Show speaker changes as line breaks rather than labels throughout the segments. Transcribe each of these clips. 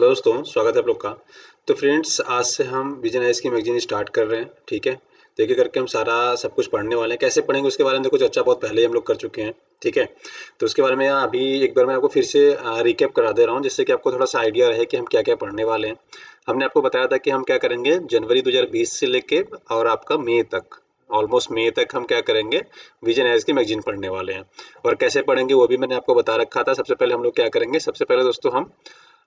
Hello दोस्तों, स्वागत है आप लोग का। तो फ्रेंड्स, आज से हम विजन की मैगजीन स्टार्ट कर रहे हैं, ठीक है। तो एक एक करके हम सारा सब कुछ पढ़ने वाले हैं। कैसे पढ़ेंगे उसके बारे में देखो, चर्चा बहुत पहले ही हम लोग कर चुके हैं, ठीक है। तो उसके बारे में अभी एक बार मैं आपको फिर से रिकैप करा दे रहा हूँ, जिससे कि आपको थोड़ा सा आइडिया रहे कि हम क्या क्या पढ़ने वाले हैं। हमने आपको बताया था कि हम क्या करेंगे जनवरी 2020 से लेके और आपका मई तक, ऑलमोस्ट मई तक हम क्या करेंगे, विजन एज की मैगजीन पढ़ने वाले हैं। और कैसे पढ़ेंगे वो भी मैंने आपको बता रखा था। सबसे पहले हम लोग क्या करेंगे, सबसे पहले दोस्तों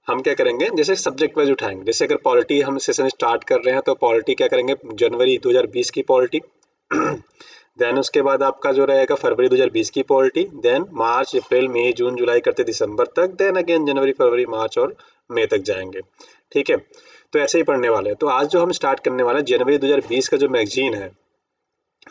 हम क्या करेंगे, जैसे सब्जेक्ट वाइज उठाएंगे। जैसे अगर पॉलिटी हम सेशन स्टार्ट कर रहे हैं तो पॉलिटी क्या करेंगे, जनवरी 2020 की पॉलिटी। देन उसके बाद आपका जो रहेगा फरवरी 2020 की पॉलिटी, देन मार्च अप्रैल मई जून जुलाई करते दिसंबर तक, देन अगेन जनवरी फरवरी मार्च और मई तक जाएंगे, ठीक है। तो ऐसे ही पढ़ने वाले हैं। तो आज जो हम स्टार्ट करने वाले हैं जनवरी 2020 का जो मैगजीन है,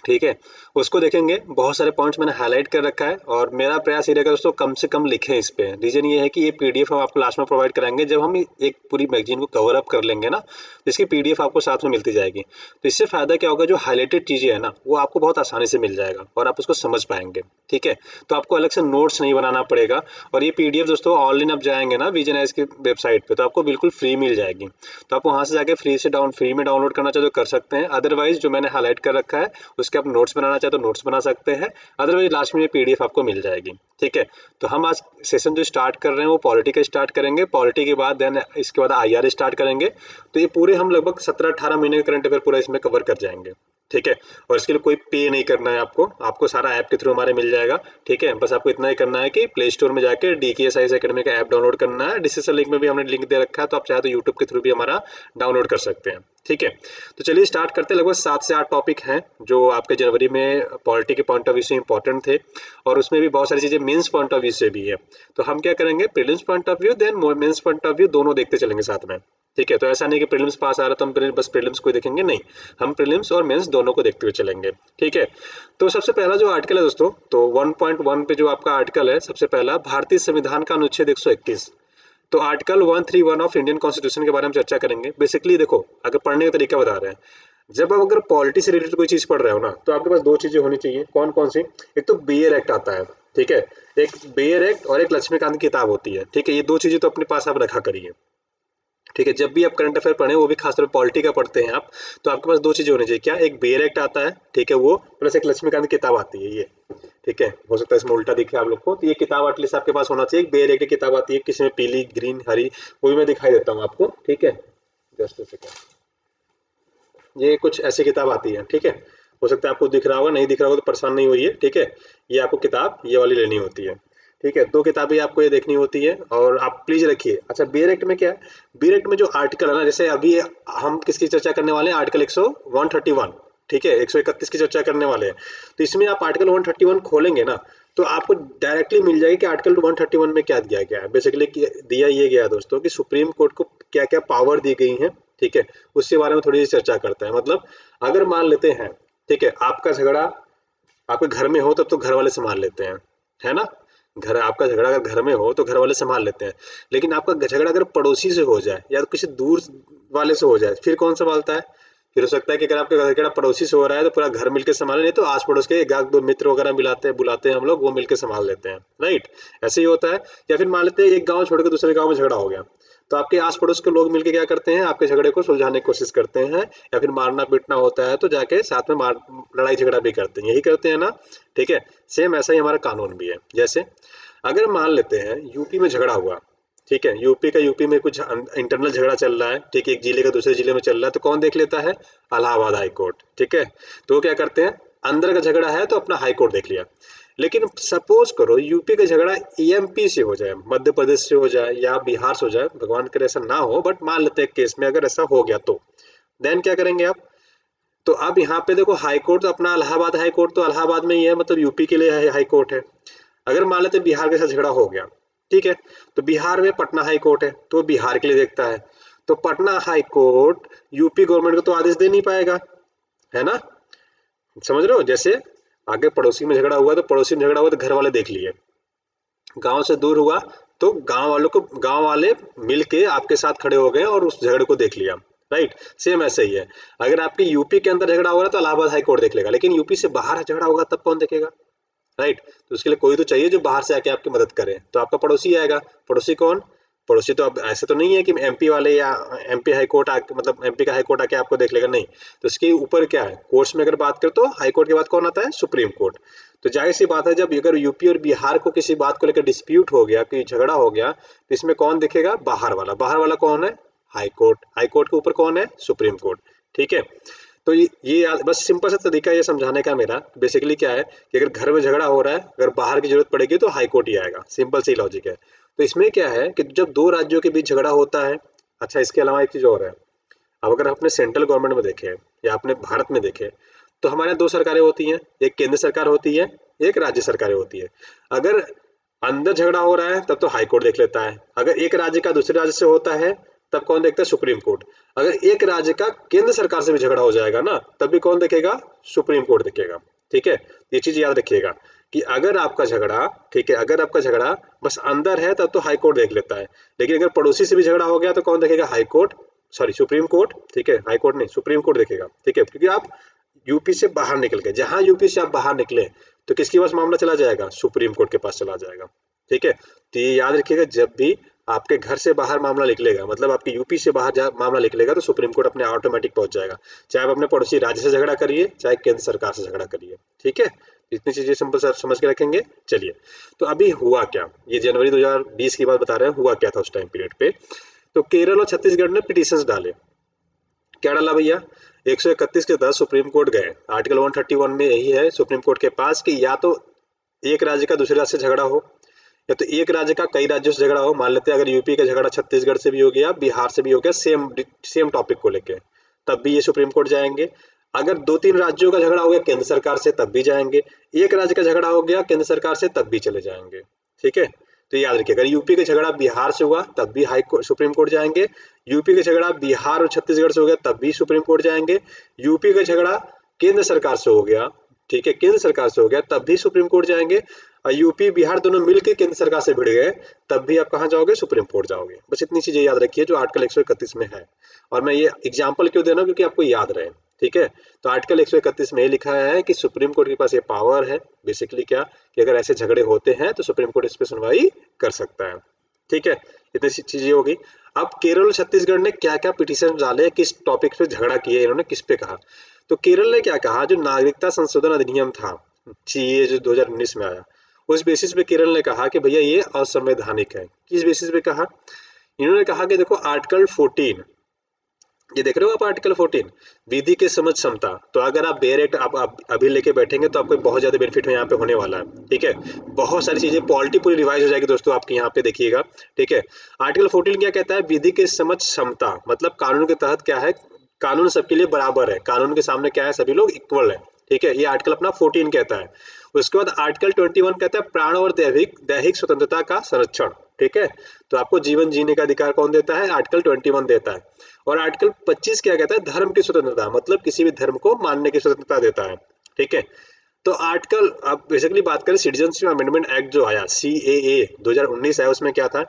ठीक है, उसको देखेंगे। बहुत सारे पॉइंट्स मैंने हाईलाइट कर रखा है और मेरा प्रयास ये रहेगा दोस्तों कम से कम लिखें इस पे। रीजन ये है कि ये पीडीएफ हम आपको लास्ट में प्रोवाइड कराएंगे जब हम एक पूरी मैगजीन को कवर अप कर लेंगे ना, तो इसकी पीडीएफ आपको साथ में मिलती जाएगी। तो इससे फायदा क्या होगा, जो हाईलाइटेड चीजें है ना वो आपको बहुत आसानी से मिल जाएगा और आप उसको समझ पाएंगे, ठीक है। तो आपको अलग से नोट्स नहीं बनाना पड़ेगा। और ये पीडीएफ दोस्तों ऑनलाइन आप जाएंगे ना विजन एज की वेबसाइट पे, तो आपको बिल्कुल फ्री मिल जाएगी। तो आप वहां से जाके फ्री में डाउनलोड करना चाहे तो कर सकते हैं। अदरवाइज जो मैंने हाईलाइट कर रखा है उसके आप नोट्स बनाना चाहे तो नोट्स बना सकते हैं। अदरवाइज लास्ट में ये पीडीएफ आपको मिल जाएगी, ठीक है। तो हम आज सेशन जो स्टार्ट कर रहे हैं वो पॉलिटी का स्टार्ट करेंगे। पॉलिटी के बाद देन इसके बाद आईआर स्टार्ट करेंगे। तो ये पूरे हम लगभग 17-18 महीने का करंट अफेयर पूरा इसमें कवर कर जाएंगे, ठीक है। और इसके लिए कोई पे नहीं करना है आपको, आपको सारा ऐप के थ्रू हमारे मिल जाएगा, ठीक है। बस आपको इतना ही करना है कि प्ले स्टोर में जाके DKSIS एकेडमी का ऐप डाउनलोड करना है। डिस्क्रिप्शन लिंक में भी हमने लिंक दे रखा है, तो आप चाहे तो यूट्यूब के थ्रू भी हमारा डाउनलोड कर सकते हैं, ठीक है। तो चलिए स्टार्ट करते हैं। लगभग 7 से 8 टॉपिक हैं जो आपके जनवरी में पॉलिटी के पॉइंट ऑफ व्यू से इंपॉर्टेंट थे, और उसमें भी बहुत सारी चीजें मेंस पॉइंट ऑफ व्यू से भी है। तो हम क्या करेंगे, prelims point of view then mains point of view दोनों देखते चलेंगे साथ में, ठीक है। तो ऐसा नहीं कि प्रीलिम्स पास आ रहा तो हम बस प्रीलिम्स को ही देखेंगे, नहीं, हम प्रीलिम्स और मेंस दोनों को देखते हुए चलेंगे, ठीक है। तो सबसे पहला जो आर्टिकल है दोस्तों, तो 1.1 पे जो आपका आर्टिकल है, सबसे पहला भारतीय संविधान का अनुच्छेद 121। तो आर्टिकल 131 ऑफ इंडियन कॉन्स्टिट्यूशन के बारे में चर्चा करेंगे। बेसिकली देखो, अगर पढ़ने का तरीका बता रहे हैं, जब आप अगर पॉलिटी से रिलेटेड कोई चीज पढ़ रहे हो ना, तो आपके पास दो चीजें होनी चाहिए। कौन कौन सी? एक तो बेयर एक्ट आता है, ठीक है। एक बेयर एक्ट और एक लक्ष्मीकांत की किताब होती है, ठीक है। ये दो चीजें तो अपने पास आप रखा करिए, ठीक है। जब भी आप करंट अफेयर पढ़ें, वो भी खासतौर पर पॉलिटी का पढ़ते हैं आप, तो आपके पास दो चीजें होनी चाहिए। क्या? एक बेयर एक्ट आता है, ठीक है, वो प्लस एक लक्ष्मीकांत की किताब आती है, ये, ठीक है। हो सकता है इसमें उल्टा दिखे आप लोग को, तो ये किताब एटलीस्ट आपके पास होना चाहिए। एक बेयर एक्ट की किताब आती है, किसी में पीली, ग्रीन, हरी, वो भी मैं दिखाई देता हूँ आपको, ठीक है। जस्ट सेकंड, ये कुछ ऐसी किताब आती है, ठीक है। हो सकता है आपको दिख रहा होगा, नहीं दिख रहा होगा तो परेशान नहीं होइए, ठीक है। ये आपको किताब ये वाली लेनी होती है, ठीक है। दो किताबें आपको ये देखनी होती है और आप प्लीज रखिए। अच्छा, बेयर एक्ट में क्या है, बेयर एक्ट में जो आर्टिकल है ना, जैसे अभी हम किसकी चर्चा करने वाले हैं, आर्टिकल 131, ठीक है, 131 की चर्चा करने वाले हैं। तो इसमें आप आर्टिकल 131 खोलेंगे ना, तो आपको डायरेक्टली मिल जाएगी कि आर्टिकल 131 में क्या दिया गया है। बेसिकली दिया ये गया है दोस्तों कि सुप्रीम कोर्ट को क्या क्या पावर दी गई है, ठीक है। उसके बारे में थोड़ी सी चर्चा करते हैं। मतलब अगर मान लेते हैं, ठीक है, आपका झगड़ा आपके घर में हो तब तो घर वाले संभाल लेते हैं, है ना। घर आपका झगड़ा अगर घर में हो तो घर वाले संभाल लेते हैं। लेकिन आपका झगड़ा अगर पड़ोसी से हो जाए या तो किसी दूर वाले से हो जाए, फिर कौन संभालता है? फिर हो सकता है कि अगर आपका झगड़ा पड़ोसी से हो रहा है तो पूरा घर मिलकर संभाले, नहीं तो आस पड़ोस के एक आध दो मित्र वगैरह बुलाते हैं हम लोग, वो मिलकर संभाल लेते हैं, राइट। ऐसे ही होता है। या फिर मान लेते हैं एक गांव छोड़ के दूसरे गांव में झगड़ा हो गया, तो आपके आस पड़ोस के लोग मिलके क्या करते हैं, आपके झगड़े को सुलझाने की कोशिश करते हैं। या फिर मारना पीटना होता है तो जाके साथ में मार लड़ाई झगड़ा भी करते हैं, यही करते हैं ना, ठीक है। सेम ऐसा ही हमारा कानून भी है। जैसे अगर मान लेते हैं यूपी में झगड़ा हुआ, ठीक है, यूपी में कुछ इंटरनल झगड़ा चल रहा है, ठीक है, एक जिले का दूसरे जिले में चल रहा है, तो कौन देख लेता है? इलाहाबाद हाई कोर्ट, ठीक है। तो वो क्या करते हैं, अंदर का झगड़ा है तो अपना हाई कोर्ट देख लिया। लेकिन सपोज करो यूपी का झगड़ा एमपी से हो जाए, मध्य प्रदेश से हो जाए या बिहार से हो जाए, भगवान करे ऐसा ना हो, बट मान लेते हैं केस में अगर ऐसा हो गया तो देन क्या करेंगे आप? तो अब यहाँ पे देखो, हाई कोर्ट तो अपना इलाहाबाद हाई कोर्ट तो इलाहाबाद में ही है, मतलब यूपी के लिए हाई कोर्ट है। अगर मान लेते हैं बिहार के साथ झगड़ा हो गया, ठीक है, तो बिहार में पटना हाई कोर्ट है, तो बिहार के लिए देखता है। तो Patna high court UP government को तो आदेश दे नहीं पाएगा, है ना। समझ रहे हो? जैसे आगे पड़ोसी में झगड़ा हुआ तो पड़ोसी में झगड़ा हुआ तो घर वाले देख लिए, गांव से दूर हुआ तो गांव वाले मिलके आपके साथ खड़े हो गए और उस झगड़े को देख लिया, राइट। सेम ऐसे ही है, अगर आपके यूपी के अंदर झगड़ा हो रहा है तो इलाहाबाद हाई कोर्ट देख लेगा, लेकिन यूपी से बाहर झगड़ा होगा तब कौन देखेगा, राइट। तो उसके लिए कोई तो चाहिए जो बाहर से आके आपकी मदद करे, तो आपका पड़ोसी आएगा। पड़ोसी कौन? पड़ोसी तो अब ऐसे तो नहीं है कि एमपी वाले या एमपी हाई कोर्ट मतलब एमपी का हाई कोर्ट आके आपको देख लेगा, नहीं। तो इसके ऊपर क्या है, कोर्ट्स में अगर बात करें तो हाई कोर्ट के बाद कौन आता है, सुप्रीम कोर्ट। तो जाहिर सी बात है, जब अगर यूपी और बिहार को किसी बात को लेकर डिस्प्यूट हो गया, कोई झगड़ा हो गया, तो इसमें कौन दिखेगा, बाहर वाला। बाहर वाला कौन है, हाई कोर्ट। हाई कोर्ट के ऊपर कौन है, सुप्रीम कोर्ट। ठीक है। तो बस सिंपल सा तरीका ये समझाने का मेरा, बेसिकली क्या है कि अगर घर में झगड़ा हो रहा है, अगर बाहर की जरूरत पड़ेगी तो हाई कोर्ट ही आएगा, सिंपल सी लॉजिक है। तो इसमें क्या है कि जब दो राज्यों के बीच झगड़ा होता है, अच्छा इसके अलावा एक चीज और है। अब अगर अपने सेंट्रल गवर्नमेंट में देखें या अपने भारत में देखें, तो हमारे यहाँ दो सरकारें होती हैं, एक केंद्र सरकार होती है, एक राज्य सरकारें होती है। अगर अंदर झगड़ा हो रहा है तब तो हाई कोर्ट देख लेता है, अगर एक राज्य का दूसरे राज्य से होता है तब कौन देखता है, सुप्रीम कोर्ट। अगर एक राज्य का केंद्र सरकार से भी झगड़ा हो जाएगा ना, तब भी कौन देखेगा, सुप्रीम कोर्ट देखेगा। ठीक है, ये चीज याद रखिएगा कि अगर आपका झगड़ा, ठीक है, अगर आपका झगड़ा बस अंदर है तब तो हाई कोर्ट देख लेता है, लेकिन अगर पड़ोसी से भी झगड़ा हो गया तो कौन देखेगा, high court, sorry supreme court. ठीक है, हाई कोर्ट नहीं, सुप्रीम कोर्ट देखेगा। ठीक है, क्योंकि आप यूपी से बाहर निकल गए, जहां यूपी से आप बाहर निकले तो किसके पास मामला चला जाएगा, सुप्रीम कोर्ट के पास चला जाएगा। ठीक है, तो ये याद रखिएगा, जब भी आपके घर से बाहर मामला निकलेगा, मतलब आपके यूपी से बाहर मामला निकलेगा, तो सुप्रीम कोर्ट अपने ऑटोमेटिक पहुंच जाएगा, चाहे आप अपने पड़ोसी राज्य से झगड़ा करिए, चाहे केंद्र सरकार से झगड़ा करिए। ठीक है, इतनी चीजें सिंपल सर समझ के रखेंगे। चलिए, तो अभी हुआ क्या, ये जनवरी 2020 की बात बता रहे हैं, हुआ क्या था उस टाइम पीरियड पे। तो केरल और छत्तीसगढ़ ने पिटिशन डाले। क्या डाला भैया, 131 के तहत सुप्रीम कोर्ट गए। आर्टिकल 131 में यही है सुप्रीम कोर्ट के पास कि या तो एक राज्य का दूसरे राज्य से झगड़ा हो, या तो एक राज्य का कई राज्यों से झगड़ा हो। मान लेते हैं अगर यूपी का झगड़ा छत्तीसगढ़ से भी हो गया, बिहार से भी हो गया, सेम सेम टॉपिक को लेके, तब भी ये सुप्रीम कोर्ट जाएंगे। अगर दो तीन राज्यों का झगड़ा हो गया केंद्र सरकार से, तब भी जाएंगे। एक राज्य का झगड़ा हो गया केंद्र सरकार से, तब भी चले जाएंगे। ठीक है, तो याद रखिए, अगर यूपी का झगड़ा बिहार से हुआ तब भी हाई कोर्ट सुप्रीम कोर्ट जाएंगे। यूपी का झगड़ा बिहार और छत्तीसगढ़ से हो गया तब भी सुप्रीम कोर्ट जाएंगे। यूपी का झगड़ा केंद्र सरकार से हो गया, ठीक है, केंद्र सरकार से हो गया तब भी सुप्रीम कोर्ट जाएंगे। और यूपी बिहार दोनों मिलकर केंद्र सरकार से भिड़ गए, तब भी आप कहाँ जाओगे, सुप्रीम कोर्ट जाओगे। बस इतनी चीजें याद रखिए जो आर्टिकल 131 में है। और मैं ये एग्जाम्पल क्यों दे रहा हूँ, क्योंकि आपको याद रहे। ठीक है, तो आर्टिकल 131 में ये लिखा है कि सुप्रीम कोर्ट के पास ये पावर है, बेसिकली क्या, कि अगर ऐसे झगड़े होते हैं तो सुप्रीम कोर्ट इस पे सुनवाई कर सकता है। ठीक है, इतनी सी चीजें होगी। अब केरल और छत्तीसगढ़ ने क्या क्या पिटीशन डाले, किस टॉपिक पे झगड़ा किए इन्होंने, किस पे कहा। तो केरल ने क्या कहा, जो नागरिकता संशोधन अधिनियम था, सीएए जो 2019 में आया, उस बेसिस पे केरल ने कहा कि भैया ये असंवैधानिक है। किस बेसिस पे कहा, इन्होंने कहा कि देखो आर्टिकल 14, ये देख रहे हो आप, आर्टिकल 14 विधि के समझ क्षमता। तो अगर आप बेयर एक्ट आप अभी लेके बैठेंगे तो आपको बहुत ज्यादा बेनिफिट यहाँ पे होने वाला है। ठीक है, बहुत सारी चीजें, पॉलिटी पूरी रिवाइज हो जाएगी दोस्तों आपकी, यहाँ पे देखिएगा। ठीक है, आर्टिकल 14 क्या कहता है, विधि के समझ क्षमता, मतलब कानून के तहत क्या है, कानून सबके लिए बराबर है, कानून के सामने क्या है, सभी लोग इक्वल है। ठीक है, ये आर्टिकल अपना 14 कहता है। उसके बाद आर्टिकल 21 कहता है प्राण और दैहिक दैहिक स्वतंत्रता का संरक्षण। ठीक है, तो आपको जीवन जीने का अधिकार कौन देता है, आर्टिकल 21 देता है। और आर्टिकल 25 क्या कहता है, धर्म की स्वतंत्रता, मतलब किसी भी धर्म को मानने की स्वतंत्रता देता है। ठीक है, तो आर्टिकल, अब बेसिकली बात करें सिटीजनशिप अमेंडमेंट एक्ट जो आया, सीएए 2019 आया, उसमें क्या था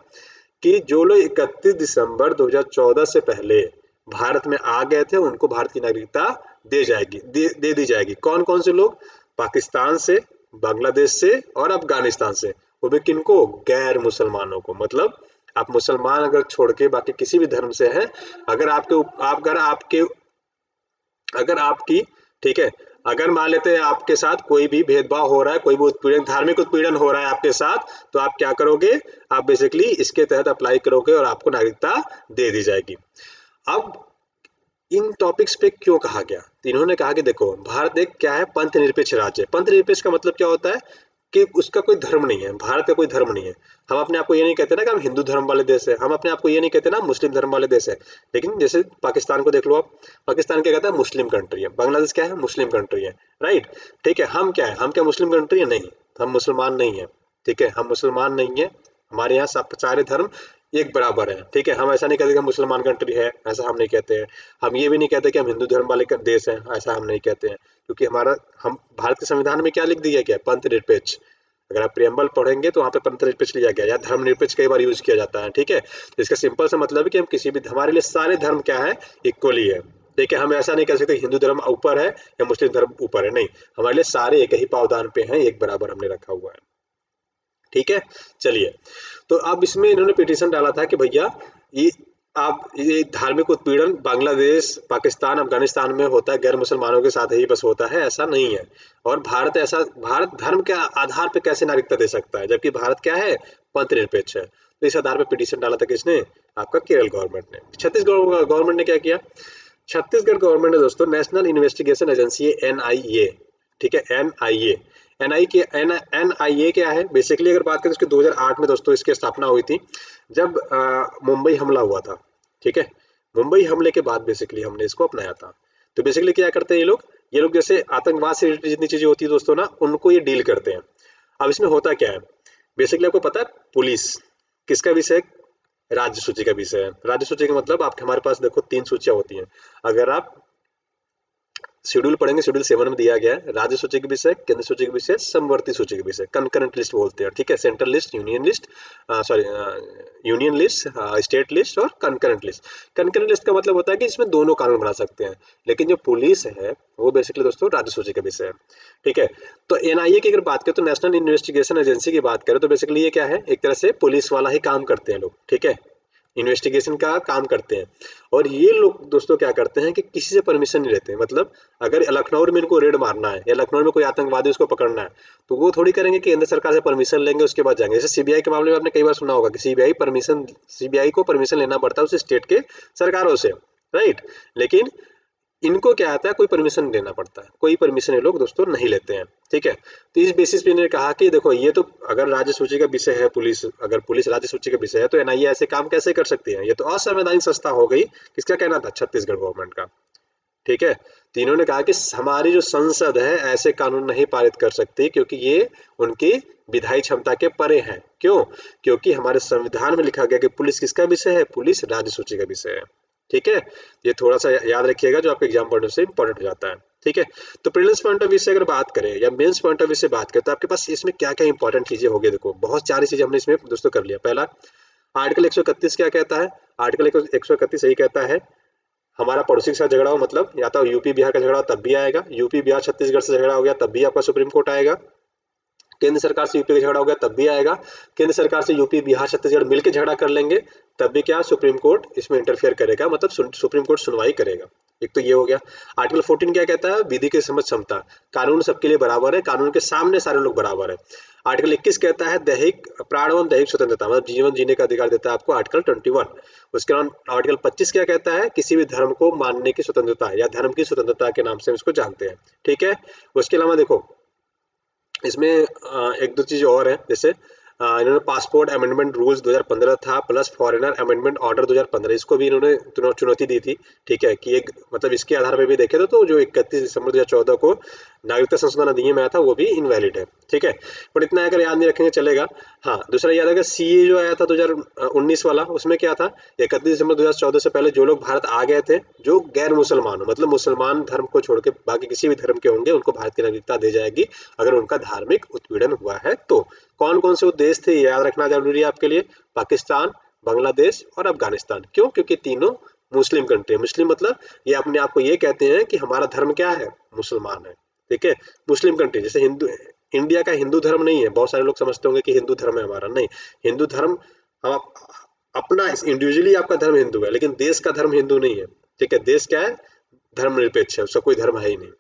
कि जो लोग 31 दिसंबर 2014 से पहले भारत में आ गए थे उनको भारत की नागरिकता दे दी जाएगी। कौन कौन से लोग, पाकिस्तान से, बांग्लादेश से और अफगानिस्तान से। वो भी किनको, गैर मुसलमानों को, मतलब आप मुसलमान अगर छोड़ के बाकी किसी भी धर्म से हैं, अगर अगर आपकी, ठीक है, अगर मान लेते हैं आपके साथ कोई भी भेदभाव हो रहा है, कोई भी उत्पीड़न, धार्मिक उत्पीड़न हो रहा है आपके साथ, तो आप क्या करोगे, आप बेसिकली इसके तहत अप्लाई करोगे और आपको नागरिकता दे दी जाएगी। अब इन टॉपिक्स पे क्यों कहा गया, तो इन्होंने कहा कि देखो भारत एक क्या है, पंथ निरपेक्ष राज्य है। पंथ निरपेक्ष का मतलब क्या होता है कि उसका कोई धर्म नहीं है, भारत का कोई धर्म नहीं है। हम अपने आप को ये नहीं कहते ना कि हम हिंदू धर्म वाले देश है, हम अपने आप को ये नहीं कहते ना मुस्लिम धर्म वाले देश है। लेकिन जैसे पाकिस्तान को देख लो आप, पाकिस्तान क्या कहता है, मुस्लिम कंट्री है। बांग्लादेश क्या है, मुस्लिम कंट्री है। राइट, ठीक है, हम क्या है, हम क्या मुस्लिम कंट्री है, नहीं, हम मुसलमान नहीं है। ठीक है, हम मुसलमान नहीं है, हमारे यहाँ सब सारे धर्म एक बराबर है। ठीक है, हम ऐसा नहीं कहते कि हम मुसलमान कंट्री है, ऐसा हम नहीं कहते हैं। हम ये भी नहीं कहते कि हम हिंदू धर्म वाले देश हैं, ऐसा हम नहीं कहते हैं। क्योंकि हम भारत के संविधान में क्या लिख दिया गया, पंथ निरपेक्ष। अगर आप प्रियम्बल पढ़ेंगे तो वहाँ पे पंथ निरपेक्ष लिया गया, या धर्म निरपेक्ष कई बार यूज किया जाता है। ठीक है, तो इसका सिंपल सा मतलब है कि हम किसी भी, हमारे लिए सारे धर्म क्या है, इक्वली है। ठीक है, हम ऐसा नहीं कह सकते हिंदू धर्म ऊपर है या मुस्लिम धर्म ऊपर है, नहीं, हमारे लिए सारे एक ही पावदान पे हैं, एक बराबर हमने रखा हुआ है। ठीक है, चलिए, तो अब इसमें इन्होंने पिटीशन डाला था कि भैया ये आप ये धार्मिक उत्पीड़न बांग्लादेश, पाकिस्तान, अफगानिस्तान में होता है, गैर मुसलमानों के साथ ही बस होता है, ऐसा नहीं है। और भारत धर्म के आधार पे कैसे नागरिकता दे सकता है, जबकि भारत क्या है, पंथ निरपेक्ष है। तो इस आधार पे पिटीशन डाला था किसने, आपका केरल गवर्नमेंट ने। छत्तीसगढ़ गवर्नमेंट ने क्या किया, छत्तीसगढ़ गवर्नमेंट ने दोस्तों नेशनल इन्वेस्टिगेशन एजेंसी है एनआईए, ठीक है, एनआईए। एनआईए क्या है बेसिकली, अगर बात करें तो इसके 2008 में दोस्तों इसकी स्थापना हुई थी, जब मुंबई हमला हुआ था, ठीक है। मुंबई हमले के बाद बेसिकली हमने इसको अपनाया था। तो बेसिकली क्या करते हैं ये लोग जैसे आतंकवाद से रिलेटेड जितनी चीजें होती है दोस्तों ना, उनको ये डील करते हैं। अब इसमें होता क्या है, बेसिकली आपको पता है पुलिस किसका विषय है, राज्य सूची का विषय है। राज्य सूची का मतलब आपके हमारे पास देखो 3 सूचियां होती हैं। अगर आप शेड्यूल पढ़ेंगे, शेड्यूल 7 में दिया गया है राज्य सूची के विषय, केंद्र सूची के विषय, समवर्ती सूची के विषय, कंकरेंट लिस्ट बोलते हैं, ठीक है। Central list, union list, sorry union list, state list और कंकरेंट लिस्ट। कंकरेंट लिस्ट का मतलब होता है कि इसमें दोनों कानून बना सकते हैं, लेकिन जो पुलिस है वो बेसिकली दोस्तों राज्य सूची का विषय है, ठीक है। तो एनआईए की अगर बात करें तो नेशनल इन्वेस्टिगेशन एजेंसी की बात करें तो बेसिकली ये क्या है, एक तरह से पुलिस वाला ही काम करते हैं लोग, ठीक है, इन्वेस्टिगेशन का काम करते हैं। और ये लोग दोस्तों क्या करते हैं कि किसी से परमिशन नहीं लेते, मतलब अगर लखनऊ में इनको रेड मारना है या लखनऊ में कोई आतंकवादी उसको पकड़ना है, तो वो थोड़ी करेंगे कि केंद्र सरकार से परमिशन लेंगे उसके बाद जाएंगे। जैसे सीबीआई के मामले में आपने कई बार सुना होगा कि सीबीआई को परमिशन लेना पड़ता है उस स्टेट के सरकारों से, राइट। लेकिन इनको क्या आता है, कोई परमिशन लेना पड़ता है, कोई परमिशन ये लोग दोस्तों नहीं लेते हैं, ठीक है। तो इस बेसिस पे इन्होंने कहा कि देखो ये तो अगर राज्य सूची का विषय है पुलिस, अगर पुलिस राज्य सूची का विषय है तो एनआईए ऐसे काम कैसे कर सकती है, ये तो असंवैधानिक संस्था हो गई। किसका कहना था, छत्तीसगढ़ गवर्नमेंट का, ठीक है। तो इन्होंने कहा कि हमारी जो संसद है ऐसे कानून नहीं पारित कर सकती, क्योंकि ये उनकी विधायी क्षमता के परे हैं। क्यों, क्योंकि हमारे संविधान में लिखा गया कि पुलिस किसका विषय है, पुलिस राज्य सूची का विषय है, ठीक है। ये थोड़ा सा याद रखिएगा, जो आपके एग्जाम पॉइंट से इंपॉर्टेंट हो जाता है, ठीक है। तो प्रीलिम्स पॉइंट ऑफ व्यू से अगर बात करें या मेंस पॉइंट ऑफ व्यू से बात करें तो आपके पास इसमें क्या क्या इंपॉर्टेंट चीजें होगी, देखो बहुत सारी चीजें हमने इसमें दोस्तों कर लिया। पहला, आर्टिकल 131 क्या कहता है, आर्टिकल 131 यही कहता है हमारा पड़ोसी के साथ झगड़ा हो, मतलब या तो यूपी बिहार का झगड़ा हो तब भी आएगा, यूपी बिहार छत्तीसगढ़ से झगड़ा हो गया तब भी आपका सुप्रीम कोर्ट आएगा, केंद्र सरकार से यूपी का झगड़ा हो गया तब भी आएगा, केंद्र सरकार से यूपी बिहार छत्तीसगढ़ मिलकर झगड़ा कर लेंगे तब भी क्या सुप्रीम कोर्ट इसमें इंटरफेयर करेगा, मतलब सुप्रीम कोर्ट सुनवाई करेगा। एक तो ये हो गया। आर्टिकल 14 क्या कहता है, विधि की समझ क्षमता, कानून सबके लिए बराबर है, कानून के सामने सारे लोग बराबर है। आर्टिकल 21 कहता है दैहिक प्राण एवं दैहिक स्वतंत्रता, मतलब जीवन जीने का अधिकार देता है आपको, आर्टिकल 21। उसके बाद आर्टिकल 25 क्या कहता है, किसी भी धर्म को मानने की स्वतंत्रता या धर्म की स्वतंत्रता के नाम से हम इसको जानते हैं, ठीक है। उसके अलावा देखो इसमें एक दो चीज और है, जैसे इन्होंने पासपोर्ट अमेंडमेंट रूल्स 2015 था प्लस फॉरेनर अमेंडमेंट ऑर्डर 2015, इसको भी इन्होंने चुनौती दी थी, ठीक है। कि एक मतलब इसके आधार पर भी देखे तो जो 31 दिसंबर 2014 को नागरिकता संशोधन अधिनियम आया था वो भी इनवैलिड है, ठीक है। बट इतना अगर याद नहीं रखेंगे चलेगा। हाँ, दूसरा याद है सीए जो आया था 2019 वाला, उसमें क्या था, 31 दिसंबर 2014 से पहले जो लोग भारत आ गए थे जो गैर मुसलमान हो, मतलब मुसलमान धर्म को छोड़ के बाकी किसी भी धर्म के होंगे, उनको भारत की नागरिकता दी जाएगी अगर उनका धार्मिक उत्पीड़न हुआ है तो। कौन कौन से वो देश थे ये याद रखना जरूरी है आपके लिए, पाकिस्तान, बांग्लादेश और अफगानिस्तान। क्यों, क्योंकि तीनों मुस्लिम कंट्री है। मुस्लिम मतलब ये अपने आप को ये कहते हैं कि हमारा धर्म क्या है, मुसलमान है, ठीक है। मुस्लिम कंट्री जैसे हिंदू, इंडिया का हिंदू धर्म नहीं है, बहुत सारे लोग समझते होंगे कि हिंदू धर्म है हमारा, नहीं। हिंदू धर्म हम अपना इंडिविजुअली आपका धर्म हिंदू है, लेकिन देश का धर्म हिंदू नहीं है, ठीक है। देश क्या है, धर्मनिरपेक्ष है, उसका कोई धर्म है ही नहीं,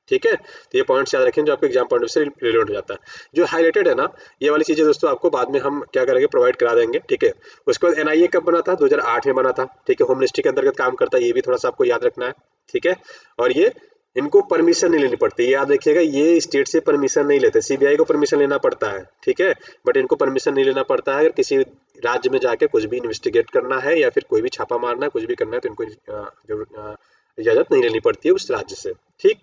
ठीक है। तो ये पॉइंट्स याद रखें जो आपके एग्जाम पॉइंट से रिलेवेंट हो जाता है। जो हाईलाइटेड है ना, ये वाली चीजें दोस्तों आपको बाद में हम क्या करेंगे, प्रोवाइड करा देंगे, ठीक है। उसके बाद एनआईए कब बना था, 2008 में बना था, ठीक है। होम मिनिस्ट्री के अंतर्गत काम करता है, ये भी थोड़ा सा आपको याद रखना है, ठीक है। और ये इनको परमिशन नहीं लेनी पड़ती, याद रखिएगा, ये स्टेट से परमिशन नहीं लेते, सीबीआई को परमिशन लेना पड़ता है, ठीक है। बट इनको परमिशन नहीं लेना पड़ता है। अगर किसी राज्य में जाके कुछ भी इन्वेस्टिगेट करना है या फिर कोई भी छापा मारना है, कुछ भी करना है, तो इनको इजाजत नहीं लेनी पड़ती है उस राज्य से, ठीक।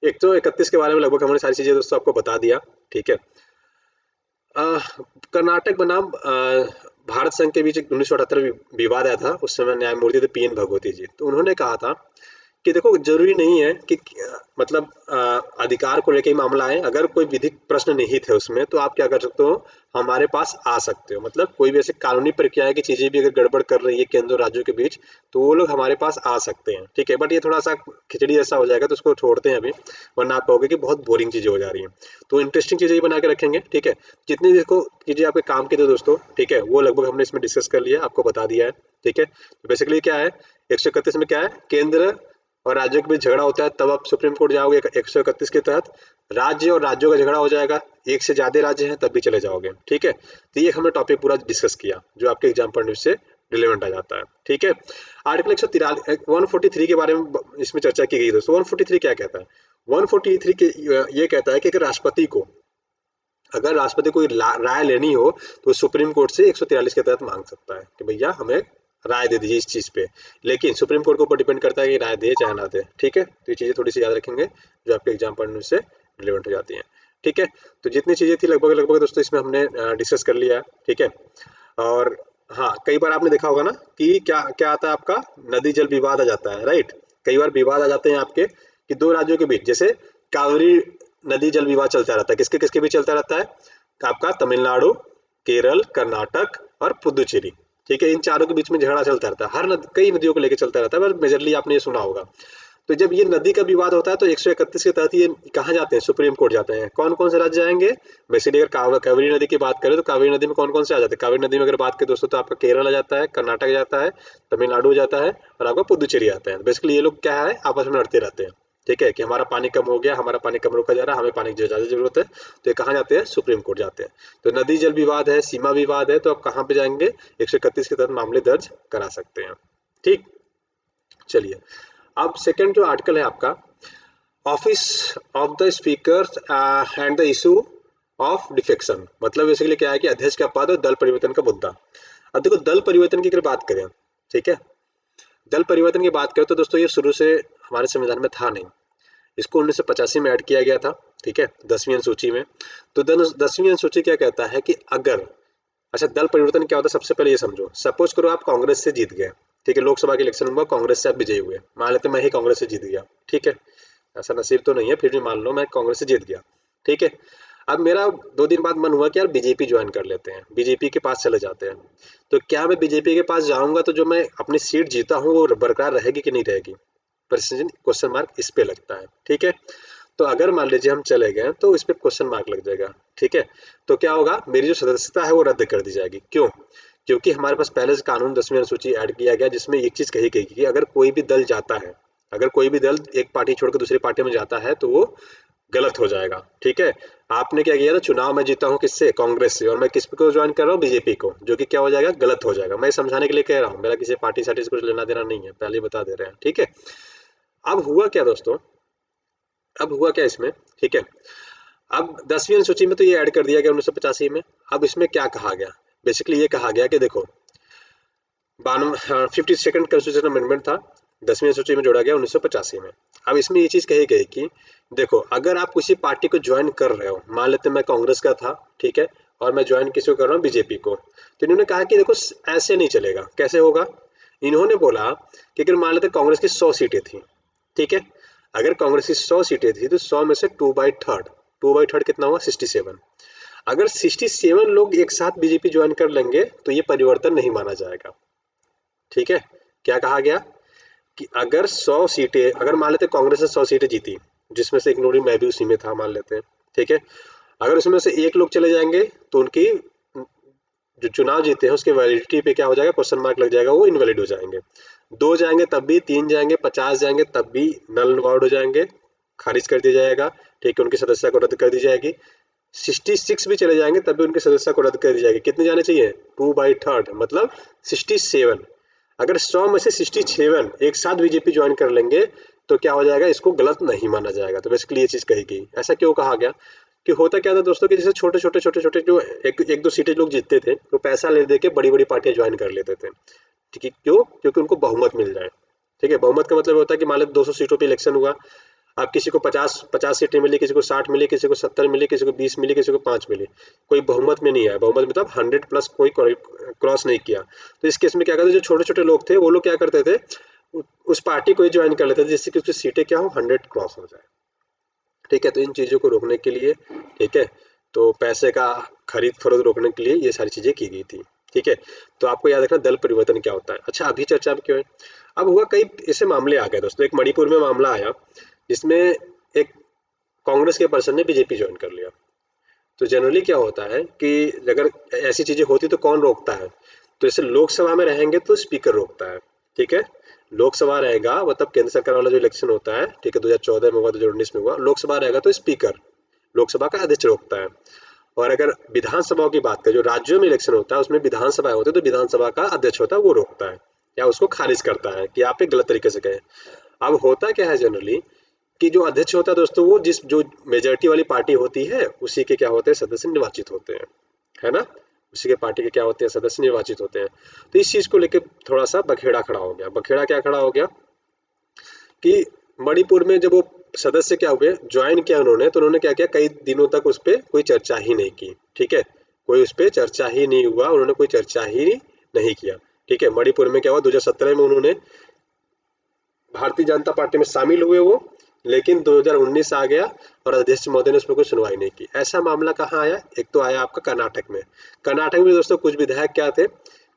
131 के बारे में लगभग हमने सारी चीजें दोस्तों आपको बता दिया, ठीक है। कर्नाटक बनाम भारत संघ के बीच 1978 विवाद आया था, उस समय न्यायमूर्ति थे पीएन भगवती जी। तो उन्होंने कहा था कि देखो जरूरी नहीं है कि मतलब अधिकार को लेके ही मामला है। अगर कोई विधिक प्रश्न निहित है उसमें तो आप क्या कर सकते हो, हमारे पास आ सकते हो। मतलब कोई भी ऐसी कानूनी प्रक्रिया की चीजें भी अगर गड़बड़ कर रही है केंद्र और राज्यों के बीच, तो वो लोग हमारे पास आ सकते हैं, ठीक है। बट ये थोड़ा सा खिचड़ी जैसा हो जाएगा, तो उसको छोड़ते हैं अभी, वरना आप कहोगे कि बहुत बोरिंग चीजें हो जा रही हैं। तो इंटरेस्टिंग चीजें ही बना के रखेंगे, ठीक है। जितनी देखो चीजें आपके काम की थी दोस्तों, ठीक है, वो लगभग हमने इसमें डिस्कस कर लिया, आपको बता दिया है, ठीक है। तो बेसिकली क्या है, 131 में क्या है, केंद्र और राज्यों के बीच झगड़ा होता है तब आप सुप्रीम कोर्ट जाओगे। 131 के तहत राज्य और राज्यों का झगड़ा हो जाएगा, एक से ज्यादा राज्य हैं तब भी चले जाओगे, ठीक है। तो ये हमने टॉपिक पूरा डिस्कस किया जो आपके एग्जाम पॉइंट से रिलेवेंट आ जाता है, ठीक है। आर्टिकल 143 के बारे में इसमें चर्चा की गई दोस्तों। 143 क्या कहता है, 143 के ये कहता है कि अगर राष्ट्रपति को राय लेनी हो तो सुप्रीम कोर्ट से 143 के तहत मांग सकता है कि भैया हमें राय दे दीजिए इस चीज पे। लेकिन सुप्रीम कोर्ट के ऊपर डिपेंड करता है कि राय दे चाहे ना दे, ठीक है। तो ये चीजें थोड़ी सी याद रखेंगे जो आपके एग्जाम पॉइंट से रिलेवेंट हो जाती हैं, ठीक है। तो जितनी चीजें थी लगभग लगभग दोस्तों इसमें हमने डिस्कस कर लिया है, ठीक है। और हाँ, कई बार आपने देखा होगा ना कि क्या क्या आता है आपका, नदी जल विवाद आ जाता है, राइट। कई बार विवाद आ जाते हैं आपके कि दो राज्यों के बीच, जैसे कावेरी नदी जल विवाद चलता रहता है, किसके किसके बीच चलता रहता है, आपका तमिलनाडु, केरल, कर्नाटक और पुदुचेरी, ठीक है। इन चारों के बीच में झगड़ा चलता रहता है, कई नदियों को लेकर चलता रहता है, पर मेजरली आपने ये सुना होगा। तो जब ये नदी का विवाद होता है तो 131 के तहत ये कहाँ जाते हैं, सुप्रीम कोर्ट जाते हैं। कौन कौन से राज्य जाएंगे, बेसिकली अगर कावेरी नदी की बात करें तो कावेरी नदी में कौन कौन से आ जाते हैं। कावेरी नदी में अगर बात करें दोस्तों तो आपका केरल आ जाता है, कर्नाटक जाता है, तमिलनाडु जाता है और आपका पुदुचेरी आता है। बेसिकली ये लोग क्या है, आपस में लड़ते रहते हैं, ठीक है, कि हमारा पानी कम हो गया, हमारा पानी कम रोका जा रहा है, हमें पानी की ज्यादा जरूरत है। तो ये कहाँ जाते हैं, सुप्रीम कोर्ट जाते हैं। तो नदी जल विवाद है, सीमा विवाद है, तो आप कहाँ पे जाएंगे, 131 के तहत मामले दर्ज करा सकते हैं, ठीक। चलिए, अब सेकंड जो आर्टिकल है आपका, office of the speaker and the issue of defection. मतलब बेसिकली क्या है कि अध्यक्ष का पद और दल परिवर्तन का मुद्दा। अब देखो दल परिवर्तन की अगर बात करें, ठीक है, दल परिवर्तन की बात करें तो दोस्तों ये शुरू से हमारे संविधान में था नहीं। इसको 1985 में ऐड किया गया था, ठीक है, 10वीं अनुसूची में। तो 10वीं अनुसूची क्या कहता है कि अगर, अच्छा दल परिवर्तन क्या होता है, सबसे पहले ये समझो। सपोज करो आप कांग्रेस से जीत गए, ठीक है, लोकसभा के इलेक्शन हुआ, कांग्रेस से आप विजयी हुए, मान लेते मैं ही कांग्रेस से जीत गया, ठीक है। ऐसा नसीब तो नहीं है, फिर भी मान लो मैं कांग्रेस से जीत गया, ठीक है। अब मेरा 2 दिन बाद मन हुआ कि यार बीजेपी ज्वाइन कर लेते हैं, बीजेपी के पास चले जाते हैं। तो क्या मैं बीजेपी के पास जाऊंगा तो जो मैं अपनी सीट जीता हूँ वो बरकरार रहेगी कि नहीं रहेगी, क्वेश्चन मार्क इस पे लगता है, ठीक है। तो अगर मान लीजिए हम चले गए तो इस पे क्वेश्चन मार्क लग जाएगा, ठीक है। तो क्या होगा, मेरी जो सदस्यता है वो रद्द कर दी जाएगी। क्यों, क्योंकि हमारे पास पहले से कानून 10वीं अनुसूची ऐड किया गया जिसमें एक चीज कही गई कि अगर कोई भी दल जाता है, अगर कोई भी दल एक पार्टी छोड़कर दूसरी पार्टी में जाता है तो वो गलत हो जाएगा, ठीक है। आपने क्या किया था, चुनाव में जीता हूँ किससे, कांग्रेस से, और मैं किस को ज्वाइन कर रहा हूँ, बीजेपी को, जो कि क्या हो जाएगा, गलत हो जाएगा। मैं समझाने के लिए कह रहा हूँ, मेरा किसी पार्टी सार्टी से कुछ लेना देना नहीं है, पहले ही बता दे रहे हैं, ठीक है। अब हुआ क्या दोस्तों, अब हुआ क्या इसमें, ठीक है। अब 10वीं अनुसूची में तो ये ऐड कर दिया गया 1985 में। अब इसमें क्या कहा गया, बेसिकली ये कहा गया कि देखो 52nd कंस्टिट्यूशन अमेंडमेंट था, 10वीं अनुसूची में जोड़ा गया 1985 में। अब इसमें ये चीज कही गई कि देखो अगर आप किसी पार्टी को ज्वाइन कर रहे हो, मान लेते मैं कांग्रेस का था, ठीक है, और मैं ज्वाइन किसी को कर रहा हूँ, बीजेपी को, तो इन्होंने कहा कि देखो ऐसे नहीं चलेगा। कैसे होगा, इन्होंने बोला कि अगर मान लेते कांग्रेस की 100 सीटें थी, ठीक है, अगर कांग्रेस की 100 सीटें थी तो 100 में से 2/3 कितना हुआ, 67। अगर 67 लोग एक साथ बीजेपी ज्वाइन कर लेंगे तो ये परिवर्तन नहीं माना जाएगा, ठीक है। क्या कहा गया कि अगर 100 सीटें, अगर मान लेते कांग्रेस ने 100 सीटें जीती, जिसमें से इग्नोरिंग मैं भी उसी में था, मान लेते हैं, ठीक है। अगर उसमें से एक लोग चले जाएंगे तो उनकी जो चुनाव जीते हैं उसके वैलिडिटी पे क्या हो जाएगा, क्वेश्चन मार्क लग जाएगा, वो इनवैलिड हो जाएंगे। 2 जाएंगे तब भी, 3 जाएंगे, 50 जाएंगे तब भी नल नवाउड हो जाएंगे, खारिज कर दिया जाएगा, ठीक है, उनकी सदस्यता को रद्द कर दी जाएगी। 66 भी चले जाएंगे तब भी उनकी सदस्यता को रद्द कर दी जाएगी। कितने जाने चाहिए, 2/3 मतलब 67। अगर 100 में से 67 एक साथ बीजेपी ज्वाइन कर लेंगे तो क्या हो जाएगा, इसको गलत नहीं माना जाएगा। तो बेसिकली ये चीज कही गई। ऐसा क्यों कहा गया, कि होता क्या था दोस्तों कि जैसे छोटे छोटे छोटे छोटे जो एक दो सीटें लोग जीतते थे तो पैसा ले दे के बड़ी बड़ी पार्टियां ज्वाइन कर लेते थे, ठीक है। क्यों, क्योंकि उनको बहुमत मिल जाए, ठीक है। बहुमत का मतलब होता है कि मान लो 200 सीटों पे इलेक्शन हुआ, अब किसी को 50 सीटें मिली, किसी को 60 मिली, किसी को 70 मिली, किसी को 20 मिली, किसी को 5 मिली, कोई बहुमत में नहीं आया। बहुमत मतलब 100 प्लस कोई क्रॉस नहीं किया। तो इस केस में क्या करते, जो छोटे छोटे लोग थे वो लोग क्या करते थे, उस पार्टी को ही ज्वाइन कर लेता था जिससे कि उसकी सीटें क्या हो 100 क्रॉस हो जाए। ठीक है, तो इन चीज़ों को रोकने के लिए, ठीक है, तो पैसे का खरीद फरोख्त रोकने के लिए ये सारी चीज़ें की गई थी। ठीक है, तो आपको याद रखना दल परिवर्तन क्या होता है। अच्छा, अभी चर्चा में क्यों है? अब हुआ कई ऐसे मामले आ गए दोस्तों। एक मणिपुर में मामला आया जिसमें एक कांग्रेस के पर्सन ने बीजेपी ज्वाइन कर लिया। तो जनरली क्या होता है कि अगर ऐसी चीजें होती तो कौन रोकता है? तो जैसे लोकसभा में रहेंगे तो स्पीकर रोकता है। ठीक है, लोकसभा रहेगा मतलब केंद्र सरकार वाला जो इलेक्शन होता है, ठीक है, 2014 में हुआ, 2019 में हुआ, लोकसभा रहेगा तो स्पीकर, लोकसभा का अध्यक्ष रोकता है। और अगर विधानसभाओं की बात करें, जो राज्यों में इलेक्शन होता है उसमें विधानसभा होती है, तो विधानसभा का अध्यक्ष होता है वो रोकता है या उसको खारिज करता है कि आप एक गलत तरीके से गए। अब होता क्या है जनरली कि जो अध्यक्ष होता है दोस्तों, वो जिस जो मेजोरिटी वाली पार्टी होती है उसी के क्या होते हैं, सदस्य निर्वाचित होते हैं, है ना? उसी के पार्टी के क्या होते हैं, सदस्य निर्वाचित होते हैं। तो इस चीज को लेकर थोड़ा सा बखेड़ा खड़ा हो गया। बखेड़ा क्या खड़ा हो गया कि मणिपुर में जब वो सदस्य क्या हुए, ज्वाइन किया उन्होंने, तो उन्होंने क्या किया, कई दिनों तक उस पर कोई चर्चा ही नहीं की। ठीक है, कोई उस पर चर्चा ही नहीं हुआ, उन्होंने कोई चर्चा ही नहीं किया। ठीक है, मणिपुर में क्या हुआ, 2017 में उन्होंने भारतीय जनता पार्टी में शामिल हुए वो, लेकिन 2019 आ गया और अध्यक्ष महोदय ने उसमें कोई सुनवाई नहीं की। ऐसा मामला कहाँ आया? एक तो आया आपका कर्नाटक में। कर्नाटक में दोस्तों कुछ विधायक क्या थे,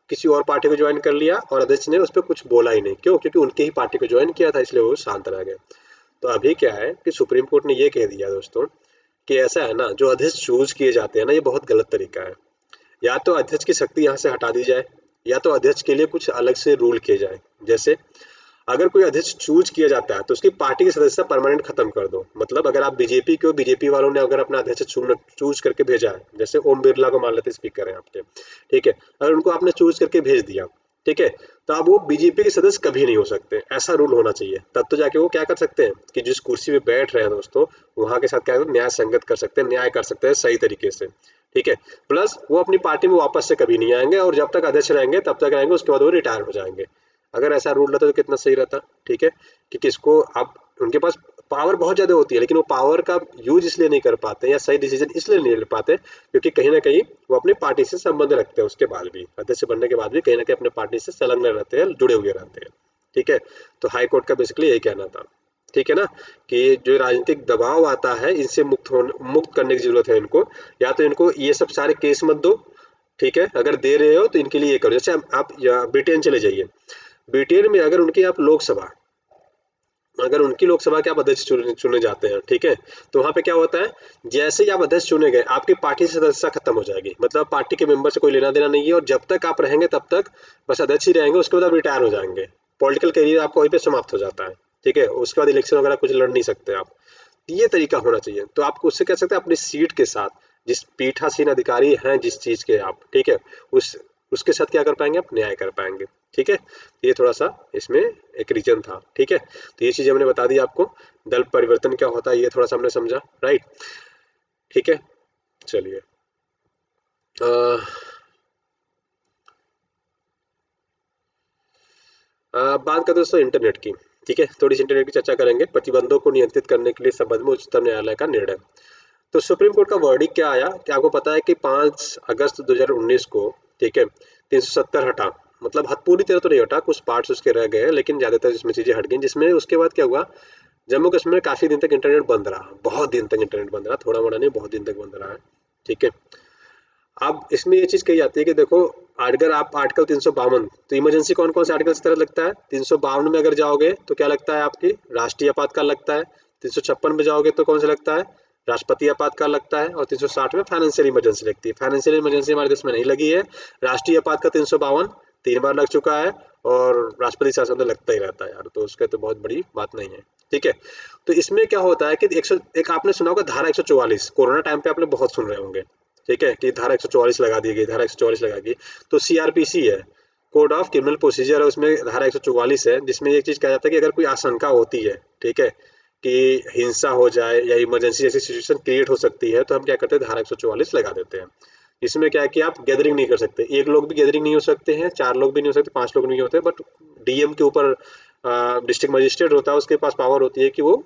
किसी और पार्टी को ज्वाइन कर लिया और अध्यक्ष ने उस पर कुछ बोला ही नहीं। क्यों? क्योंकि उनके ही पार्टी को ज्वाइन किया था, इसलिए वो शांत रह गए। तो अभी क्या है कि सुप्रीम कोर्ट ने ये कह दिया दोस्तों कि ऐसा है ना, जो अध्यक्ष चूज किए जाते हैं ना, ये बहुत गलत तरीका है। या तो अध्यक्ष की शक्ति यहाँ से हटा दी जाए, या तो अध्यक्ष के लिए कुछ अलग से रूल किए जाए। जैसे अगर कोई अध्यक्ष चूज किया जाता है तो उसकी पार्टी की सदस्यता परमानेंट खत्म कर दो। मतलब अगर आप बीजेपी के हो, बीजेपी वालों ने अगर अपना अध्यक्ष चूज करके भेजा है, जैसे ओम बिरला को मान लेते स्पीकर है आपके, ठीक है, अगर उनको आपने चूज करके भेज दिया, ठीक है, तो अब वो बीजेपी के सदस्य कभी नहीं हो सकते। ऐसा रूल होना चाहिए, तब तो जाके वो क्या कर सकते हैं कि जिस कुर्सी पे बैठ रहे हैं दोस्तों, वहां के साथ क्या न्याय संगत कर सकते हैं, न्याय कर सकते हैं सही तरीके से। ठीक है, प्लस वो अपनी पार्टी में वापस से कभी नहीं आएंगे, और जब तक अध्यक्ष रहेंगे तब तक रहेंगे, उसके बाद वो रिटायर हो जाएंगे। अगर ऐसा रूल रहता तो कितना सही रहता। ठीक है, कि किसको आप, उनके पास पावर बहुत ज्यादा होती है, लेकिन वो पावर का यूज इसलिए नहीं कर पाते या सही डिसीजन इसलिए नहीं ले पाते क्योंकि कहीं ना कहीं वो अपनी पार्टी से संबंध रखते हैं, उसके बाद भी अध्यक्ष बनने के बाद भी कहीं ना कहीं अपने पार्टी से संलग्न रहते हैं, जुड़े हुए रहते हैं। ठीक है, तो हाई कोर्ट का बेसिकली यही कहना था। ठीक है ना, कि जो राजनीतिक दबाव आता है इनसे मुक्त करने की जरूरत है इनको। या तो इनको ये सब सारे केस मत दो, ठीक है, अगर दे रहे हो तो इनके लिए ये करो। जैसे आप ब्रिटेन चले जाइए, ब्रिटेन में अगर उनकी आप लोकसभा, अगर उनकी लोकसभा के आप अध्यक्ष चुने चुने जाते हैं, ठीक है, तो वहां पे क्या होता है, जैसे ही आप अध्यक्ष चुने गए आपकी पार्टी से सदस्यता खत्म हो जाएगी। मतलब पार्टी के मेंबर से कोई लेना देना नहीं है, और जब तक आप रहेंगे तब तक बस अध्यक्ष ही रहेंगे, उसके बाद आप रिटायर हो जाएंगे। पॉलिटिकल करियर आपका वहीं पे समाप्त हो जाता है। ठीक है, उसके बाद इलेक्शन वगैरह कुछ लड़ नहीं सकते आप। ये तरीका होना चाहिए। तो आप उससे कह सकते हैं अपनी सीट के साथ, जिस पीठासीन अधिकारी हैं जिस चीज के आप, ठीक है, उस उसके साथ क्या कर पाएंगे, आप न्याय कर पाएंगे। ठीक है, तो ये थोड़ा सा इसमें एक रीजन था। ठीक है, तो ये चीज हमने बता दी आपको। दल परिवर्तन क्या होता है ये थोड़ा सा हमने समझा, राइट। ठीक है, चलिए बात करते हैं दोस्तों इंटरनेट की। ठीक है, थोड़ी सी इंटरनेट की चर्चा करेंगे। प्रतिबंधों को नियंत्रित करने के लिए संबंध में उच्चतम न्यायालय का निर्णय। तो सुप्रीम कोर्ट का वर्डिक क्या आया कि आपको पता है कि 5 अगस्त 2019 को, ठीक है, 370 हटा, मतलब हद पूरी तरह तो नहीं हटा, कुछ पार्ट्स उसके रह गए हैं, लेकिन ज्यादातर इसमें चीजें हट गई। जिसमें उसके बाद क्या हुआ, जम्मू कश्मीर में काफी दिन तक इंटरनेट बंद रहा, बहुत दिन तक इंटरनेट बंद रहा, थोड़ा मोड़ा नहीं, बहुत दिन तक बंद रहा है। ठीक है, अब इसमें ये चीज कही जाती है कि देखो, अगर आप आर्टिकल 352, तो इमरजेंसी कौन कौन से आर्टिकल की तरह लगता है, 352 में अगर जाओगे तो क्या लगता है आपकी, राष्ट्रीय आपातकाल लगता है। 356 में जाओगे तो कौन सा लगता है, राष्ट्रपति आपातकाल लगता है। और 360 में फाइनेंशियल इमरजेंसी लगती है। फाइनेंशियल इमरजेंसी हमारे देश में नहीं लगी है। राष्ट्रीय आपातकाल 352 3 बार लग चुका है, और राष्ट्रपति शासन तो लगता ही रहता है यार, तो उसका तो बहुत बड़ी बात नहीं है। ठीक है, तो इसमें क्या होता है कि 100, एक आपने सुना होगा धारा 144, कोरोना टाइम पे आपने बहुत सुन रहे होंगे। ठीक है, कि धारा 144 लगा दी गई, धारा 144 लगा दी। तो सीआरपीसी है, कोड ऑफ क्रिमिनल प्रोसीजर है, उसमें धारा 144 है, जिसमें ये चीज कहा जाता है कि अगर कोई आशंका होती है, ठीक है, कि हिंसा हो जाए या इमरजेंसी जैसी सिचुएशन क्रिएट हो सकती है, तो हम क्या करते हैं, धारा 144 लगा देते हैं। इसमें क्या है कि आप गैदरिंग नहीं कर सकते, एक लोग भी गैदरिंग नहीं हो सकते हैं, 4 लोग भी नहीं हो सकते, 5 लोग नहीं होते, बट डीएम के ऊपर डिस्ट्रिक्ट मजिस्ट्रेट होता है, उसके पास पावर होती है कि वो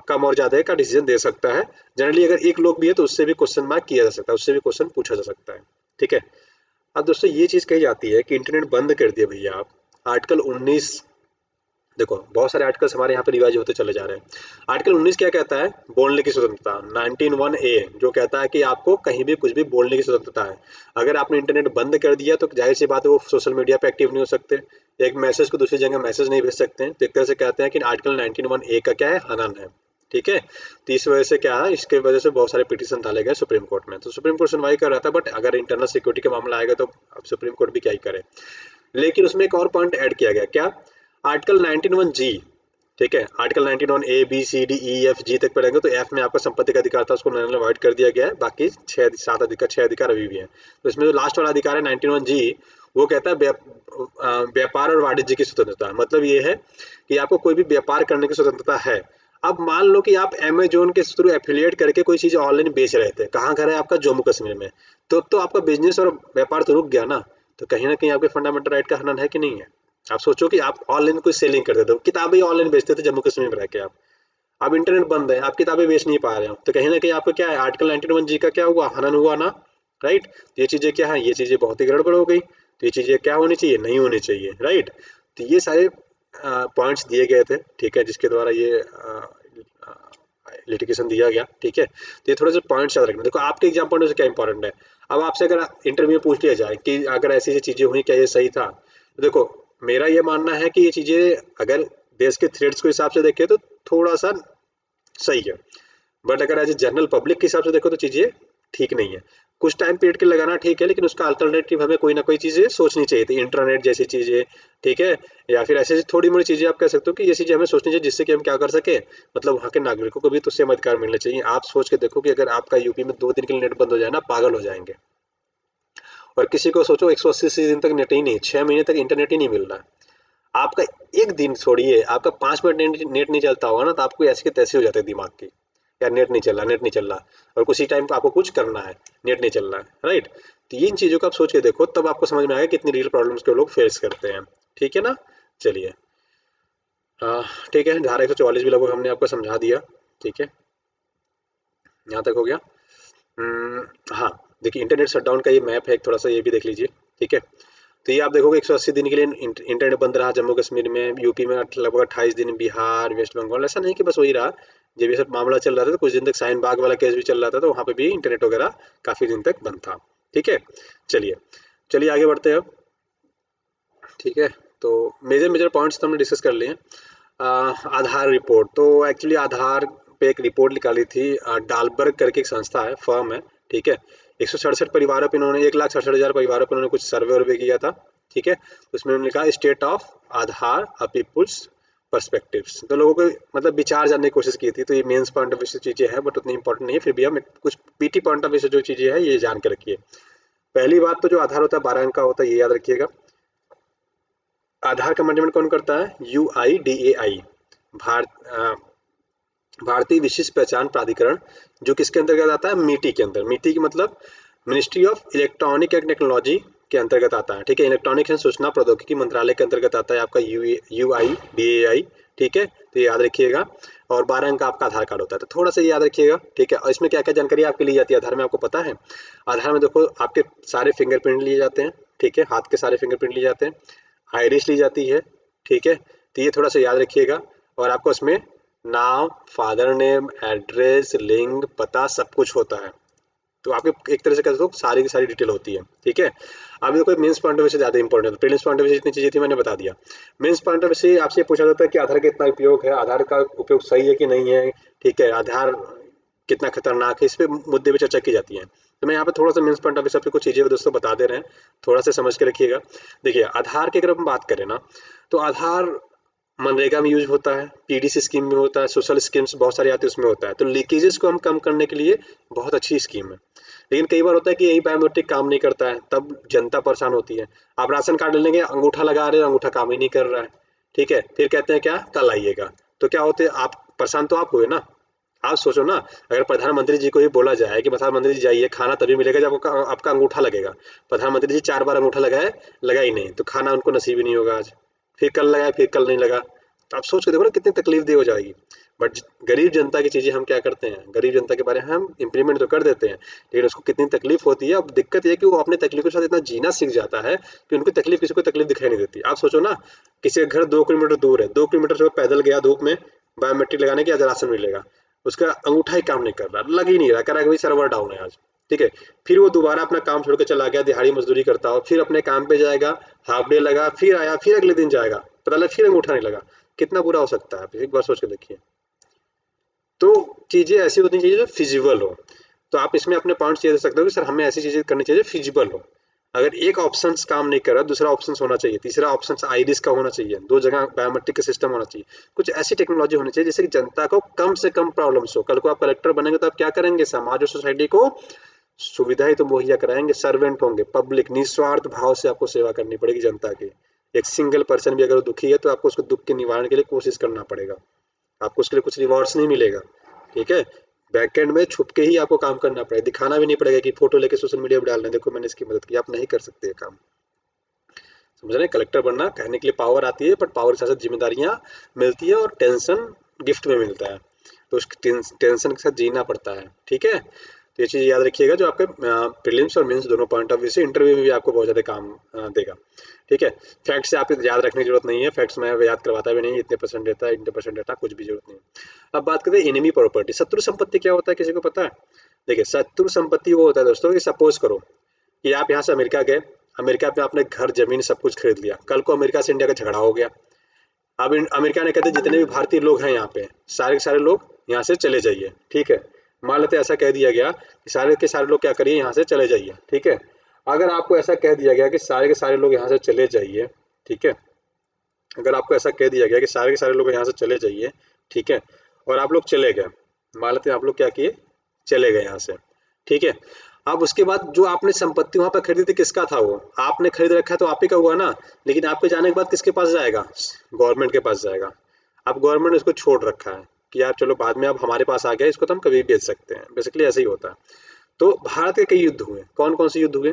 कम और ज्यादा का डिसीजन दे सकता है। जनरली अगर एक लोग भी है तो उससे भी क्वेश्चन मार्क किया जा सकता है, उससे भी क्वेश्चन पूछा जा सकता है। ठीक है, अब दोस्तों ये चीज कही जाती है कि इंटरनेट बंद कर दिया भैया आप, आर्टिकल 19 देखो बहुत सारे आर्टिकल्स हमारे यहाँ पे रिवाइज होते चले जा रहे हैं। आर्टिकल 19 क्या कहता है? बोलने की स्वतंत्रता। 19(1)(a) जो कहता है कि आपको कहीं भी कुछ भी बोलने की स्वतंत्रता है। अगर आपने इंटरनेट बंद कर दिया तो जाहिर सी बात है वो सोशल मीडिया पे एक्टिव नहीं हो सकते, एक मैसेज को दूसरी जगह मैसेज नहीं भेज सकते हैं। तो एक तरह से कहते हैं कि आर्टिकल 19(1)(a) का क्या है? हनन है। ठीक है, तो इस वजह से क्या है, इसके वजह से बहुत सारे पिटीशन डाले गए सुप्रीम कोर्ट में। तो सुप्रीम कोर्ट सुनवाई कर रहा था, बट अगर इंटरनल सिक्योरिटी का मामला आएगा तो अब सुप्रीम कोर्ट भी क्या ही करे। लेकिन उसमें एक और पॉइंट ऐड किया गया, क्या? आर्टिकल 19(1)(g), ठीक है, article 19(1) A B C D E F G तक पढ़ेंगे तो एफ में आपका संपत्ति का अधिकार था, उसको नल अवॉइड कर दिया गया है। बाकी छह अधिकार अभी भी हैं। तो इसमें जो लास्ट वाला अधिकार है 19(1)(g), वो कहता है व्यापार और वाणिज्य की स्वतंत्रता। मतलब ये है कि आपको कोई भी व्यापार करने की स्वतंत्रता है। अब मान लो कि आप अमेजोन के थ्रू एफिलिएट करके कोई चीज ऑनलाइन बेच रहे थे, कहाँ घर है आपका? जम्मू कश्मीर में। तो आपका बिजनेस और व्यापार तो रुक गया ना। तो कहीं ना कहीं आपके फंडामेंटल राइट का हनन है कि नहीं है? आप सोचो कि आप ऑनलाइन कोई सेलिंग करते थे, किताबें ऑनलाइन बेचते थे जम्मू कश्मीर में रह के, आप अब इंटरनेट बंद है, आप किताबें बेच नहीं पा रहे हो, तो कहीं ना कहीं आपको क्या है, आर्टिकल 19(1)(g) का क्या हुआ? हनन हुआ ना। राइट, ये चीजें क्या है, ये चीजें बहुत ही गड़बड़ हो गई। तो ये चीजें क्या होनी चाहिए? नहीं होनी चाहिए। राइट, तो ये सारे पॉइंट्स दिए गए थे, ठीक है, जिसके द्वारा ये लिटिगेशन दिया गया। ठीक है, तो ये थोड़े से पॉइंट्स याद रखना। देखो आपके एग्जाम पॉइंट से क्या इंपॉर्टेंट है। अब आपसे अगर इंटरव्यू में पूछ लिया जाए कि अगर ऐसी ऐसी चीजें हुई, क्या ये सही था? तो देखो मेरा ये मानना है कि ये चीजें अगर देश के थ्रेड्स के हिसाब से देखें तो थोड़ा सा सही है, बट अगर एज ए जनरल पब्लिक के हिसाब से देखो तो चीजें ठीक नहीं है। कुछ टाइम पीरियड के लगाना ठीक है, लेकिन उसका अल्टरनेटिव हमें कोई ना कोई चीजें सोचनी चाहिए थी, इंटरनेट जैसी चीजें। ठीक है, या फिर ऐसी ऐसी थोड़ी मोड़ी चीजें आप कह सकते हो कि ये चीजें हमें सोचनी चाहिए, जिससे कि हम क्या कर सके, मतलब वहाँ के नागरिकों को भी तो सेम अधिकार मिलने चाहिए। आप सोच के देखो कि अगर आपका यूपी में 2 दिन के लिए नेट बंद हो जाए ना, पागल हो जाएंगे। और किसी को सोचो 180 दिन तक नेट ही नहीं, 6 महीने तक इंटरनेट ही नहीं मिल रहा है। आपका एक दिन छोड़िए, आपका 5 मिनट नेट नहीं चलता होगा ना, तो आपको ऐसे के तैसे हो जाते हैं दिमाग की, यार नेट नहीं चल रहा, नेट नहीं चल रहा। और उसी टाइम पे आपको कुछ करना है, नेट नहीं चल रहा है। राइट, तो इन चीजों को आप सोच के देखो, तब आपको समझ में आएगा कितनी रियल प्रॉब्लम्स के लोग फेस करते हैं। ठीक है ना। चलिए, ठीक है, धारा 144 भी लगभग हमने आपको समझा दिया। ठीक है, यहाँ तक हो गया। हाँ, देखिए इंटरनेट शटडाउन का ये मैप है एक, थोड़ा सा ये भी देख लीजिए। ठीक है, तो ये आप देखोगे 180 दिन के लिए इंटरनेट बंद रहा जम्मू कश्मीर में, यूपी में लगभग 28 दिन, बिहार, वेस्ट बंगाल, ऐसा नहीं कि बस वही रहा। जब ये सब मामला चल रहा था तो कुछ दिन तक शाहीन बाग वाला केस भी चल रहा था, तो वहाँ पे भी इंटरनेट वगैरह काफी दिन तक बंद था। ठीक है, चलिए, चलिए आगे बढ़ते हैं अब। ठीक है, तो मेजर मेजर पॉइंट्स तो हमने डिस्कस कर लिए हैं। आधार रिपोर्ट, तो एक्चुअली आधार पे एक रिपोर्ट निकाली थी, डालबर्ग करके एक संस्था है, फर्म है। ठीक है, 167 परिवारों पे इन्होंने, 1,67,000 परिवारों पे उन्होंने कुछ सर्वे वर्वे किया था। ठीक है, तो उसमें उन्होंने लिखा state of Aadhaar a people's perspectives, तो लोगों को मतलब विचार जानने की कोशिश की थी। तो ये मेंस पॉइंट ऑफ व्यू से चीजें हैं, बट उतनी इंपॉर्टेंट नहीं है, फिर भी हम कुछ पीटी पॉइंट ऑफ व्यू से जो चीजें हैं ये जान के रखिए। पहली बात तो जो आधार होता है 12 अंक का होता है, ये याद रखिएगा। आधार का मैनेजमेंट कौन करता है? UIDAI, भारत भारतीय विशिष्ट पहचान प्राधिकरण, जो किसके अंतर्गत आता है? मीटी के अंदर। मीटी की मतलब ministry of electronic and technology के अंतर्गत आता है। ठीक है, इलेक्ट्रॉनिक एंड सूचना प्रौद्योगिकी मंत्रालय के अंतर्गत आता है आपका UIDAI। ठीक है, तो ये याद रखिएगा। और 12 अंक का आपका आधार कार्ड होता है, तो थोड़ा सा ये याद रखिएगा। ठीक है, और इसमें क्या क्या जानकारी आपके ली जाती है आधार में, आपको पता है? आधार में देखो आपके सारे फिंगरप्रिंट लिए जाते हैं। ठीक है, हाथ के सारे फिंगरप्रिंट लिए जाते हैं, आइरिस ली जाती है। ठीक है, तो ये थोड़ा सा याद रखिएगा। और आपको उसमें नाम, फादर नेम, एड्रेस, लिंग, पता, सब कुछ होता है। तो आपके एक तरह से कह दो सारी की सारी डिटेल होती है। ठीक है, अब ये कोई मेंस पॉइंट ऑफ व्यू से ज़्यादा इंपॉर्टेंट है, प्रीलिम्स पॉइंट ऑफ व्यू से जितनी चीज़ें थी मैंने बता दिया। मेंस पॉइंट ऑफ व्यू से आपसे पूछा जाता है कि आधार का कितना उपयोग है, आधार का उपयोग सही है कि नहीं है। ठीक है, आधार कितना खतरनाक है, इस पे मुद्दे पे चर्चा की जाती है। तो मैं यहाँ पे थोड़ा सा मेंस पॉइंट ऑफ व्यू से आपको कुछ चीज़ें दोस्तों बता दे रहे हैं, थोड़ा सा समझ के रखिएगा। देखिए आधार की अगर हम बात करें ना, तो आधार मनरेगा में यूज होता है, पीडीसी स्कीम में होता है, सोशल स्कीम्स बहुत सारी आती है उसमें होता है। तो लीकेजेस को हम कम करने के लिए बहुत अच्छी स्कीम है। लेकिन कई बार होता है कि यही बायोमेट्रिक काम नहीं करता है, तब जनता परेशान होती है। आप राशन कार्ड ले लेंगे, अंगूठा लगा रहे हो, अंगूठा काम ही नहीं कर रहा है। ठीक है, फिर कहते हैं क्या, कल आइएगा। तो क्या होते हैं आप परेशान, तो आप हुए ना। आप सोचो ना, अगर प्रधानमंत्री जी को ही बोला जाए कि प्रधानमंत्री जी जाइए, खाना तभी मिलेगा जब आपका अंगूठा लगेगा। प्रधानमंत्री जी 4 बार अंगूठा लगाए, लगा ही नहीं, तो खाना उनको नसीब ही नहीं होगा आज। फिर कल लगाए, फिर कल नहीं लगा, तो आप सोच के देखो ना कितनी तकलीफ दी हो जाएगी। बट गरीब जनता की चीज़ें हम क्या करते हैं, गरीब जनता के बारे में हम इम्प्लीमेंट तो कर देते हैं, लेकिन उसको कितनी तकलीफ होती है। अब दिक्कत ये है कि वो अपने तकलीफ के साथ इतना जीना सीख जाता है कि उनकी तकलीफ किसी को तकलीफ दिखाई नहीं देती। आप सोचो ना, किसी का घर 2 किलोमीटर दूर है, 2 किलोमीटर से वो पैदल गया धूप में, बायोमेट्रिक लगाने के आज राशन मिलेगा, उसका अंगूठा ही काम नहीं कर रहा, लग ही नहीं रहा, कह रहा है कि भाई सर्वर डाउन है आज, ठीक है। फिर वो दोबारा अपना काम छोड़ के चला गया, दिहाड़ी मजदूरी करता हो, फिर अपने काम पे जाएगा, हाफ डे लगा, फिर आया, फिर अगले दिन जाएगा, पता लगा फिर अंगूठा नहीं लगा। कितना बुरा हो सकता है, आप एक बार सोच के देखिए। तो चीज़ें ऐसी होनी चाहिए जो फिजिबल हो। तो आप इसमें अपने पॉइंट्स ये दे सकते हो कि सर हमें ऐसी चीज़ें करनी चाहिए फिजिबल हो। अगर एक ऑप्शन काम नहीं कर रहा, दूसरा ऑप्शन होना चाहिए, तीसरा ऑप्शन आईरिस का होना चाहिए, दो जगह बायोमेट्रिक का सिस्टम होना चाहिए, कुछ ऐसी टेक्नोलॉजी होनी चाहिए जिससे कि जनता को कम से कम प्रॉब्लम्स हो। कल को आप कलेक्टर बनेंगे तो आप क्या करेंगे, समाज और सोसाइटी को सुविधाएं तो मुहैया कराएंगे, सर्वेंट होंगे, पब्लिक निस्वार्थ भाव से आपको सेवा करनी पड़ेगी जनता की। एक सिंगल पर्सन भी अगर वो दुखी है तो आपको उसको दुख के निवारण के लिए कोशिश करना पड़ेगा, आपको उसके लिए कुछ रिवॉर्ड्स नहीं मिलेगा, ठीक है। बैकएंड में छुप के ही आपको काम करना पड़ेगा, दिखाना भी नहीं पड़ेगा कि फोटो लेके सोशल मीडिया पे डालना है, देखो मैंने इसकी मदद की, आप नहीं कर सकते ये काम। समझ रहे हैं, कलेक्टर बनना कहने के लिए पावर आती है, बट पावर के साथ साथ जिम्मेदारियां मिलती है और टेंशन गिफ्ट में मिलता है, तो उस टेंशन के साथ जीना पड़ता है, ठीक है। तो ये चीज़ याद रखिएगा, जो आपके प्रीलिम्स और मेंस दोनों पॉइंट ऑफ व्यू से इंटरव्यू में भी आपको बहुत ज़्यादा काम देगा, ठीक है। फैक्ट्स आपको याद रखने की जरूरत नहीं है, फैक्ट्स मैं याद करवाता भी नहीं, इतने परसेंट देता है, इतने परसेंट देता है, कुछ भी जरूरत नहीं है। अब बात करते हैं एनिमी प्रॉपर्टी, शत्रु संपत्ति क्या होता है, किसी को पता है? देखिए, शत्रु संपत्ति वो होता है दोस्तों कि सपोज करो कि आप यहाँ से अमेरिका गए, अमेरिका में आपने घर जमीन सब कुछ खरीद लिया, कल को अमेरिका से इंडिया का झगड़ा हो गया, अब अमेरिका ने कहते जितने भी भारतीय लोग हैं यहाँ पे, सारे के सारे लोग यहाँ से चले जाइए, ठीक है। मान लेते ऐसा कह दिया गया कि सारे के सारे लोग क्या करिए, यहाँ से चले जाइए, ठीक है। अगर आपको ऐसा कह दिया गया कि सारे के सारे लोग यहाँ से चले जाइए, ठीक है, अगर आपको ऐसा कह दिया गया कि सारे के सारे लोग यहाँ से चले जाइए, ठीक है, और आप लोग चले गए, मान लेते हैं आप लोग क्या किए, चले गए यहाँ से, ठीक है। अब उसके बाद जो आपने संपत्ति वहां पर खरीदी थी, किसका था वो, आपने खरीद रखा है तो आप ही का हुआ ना, लेकिन आपके जाने के बाद किसके पास जाएगा, गवर्नमेंट के पास जाएगा। अब गवर्नमेंट ने इसको छोड़ रखा है कि यार चलो बाद में अब हमारे पास आ गया, इसको तो हम कभी भी बेच सकते हैं, बेसिकली ऐसे ही होता है। तो भारत के कई युद्ध हुए, कौन कौन से युद्ध हुए,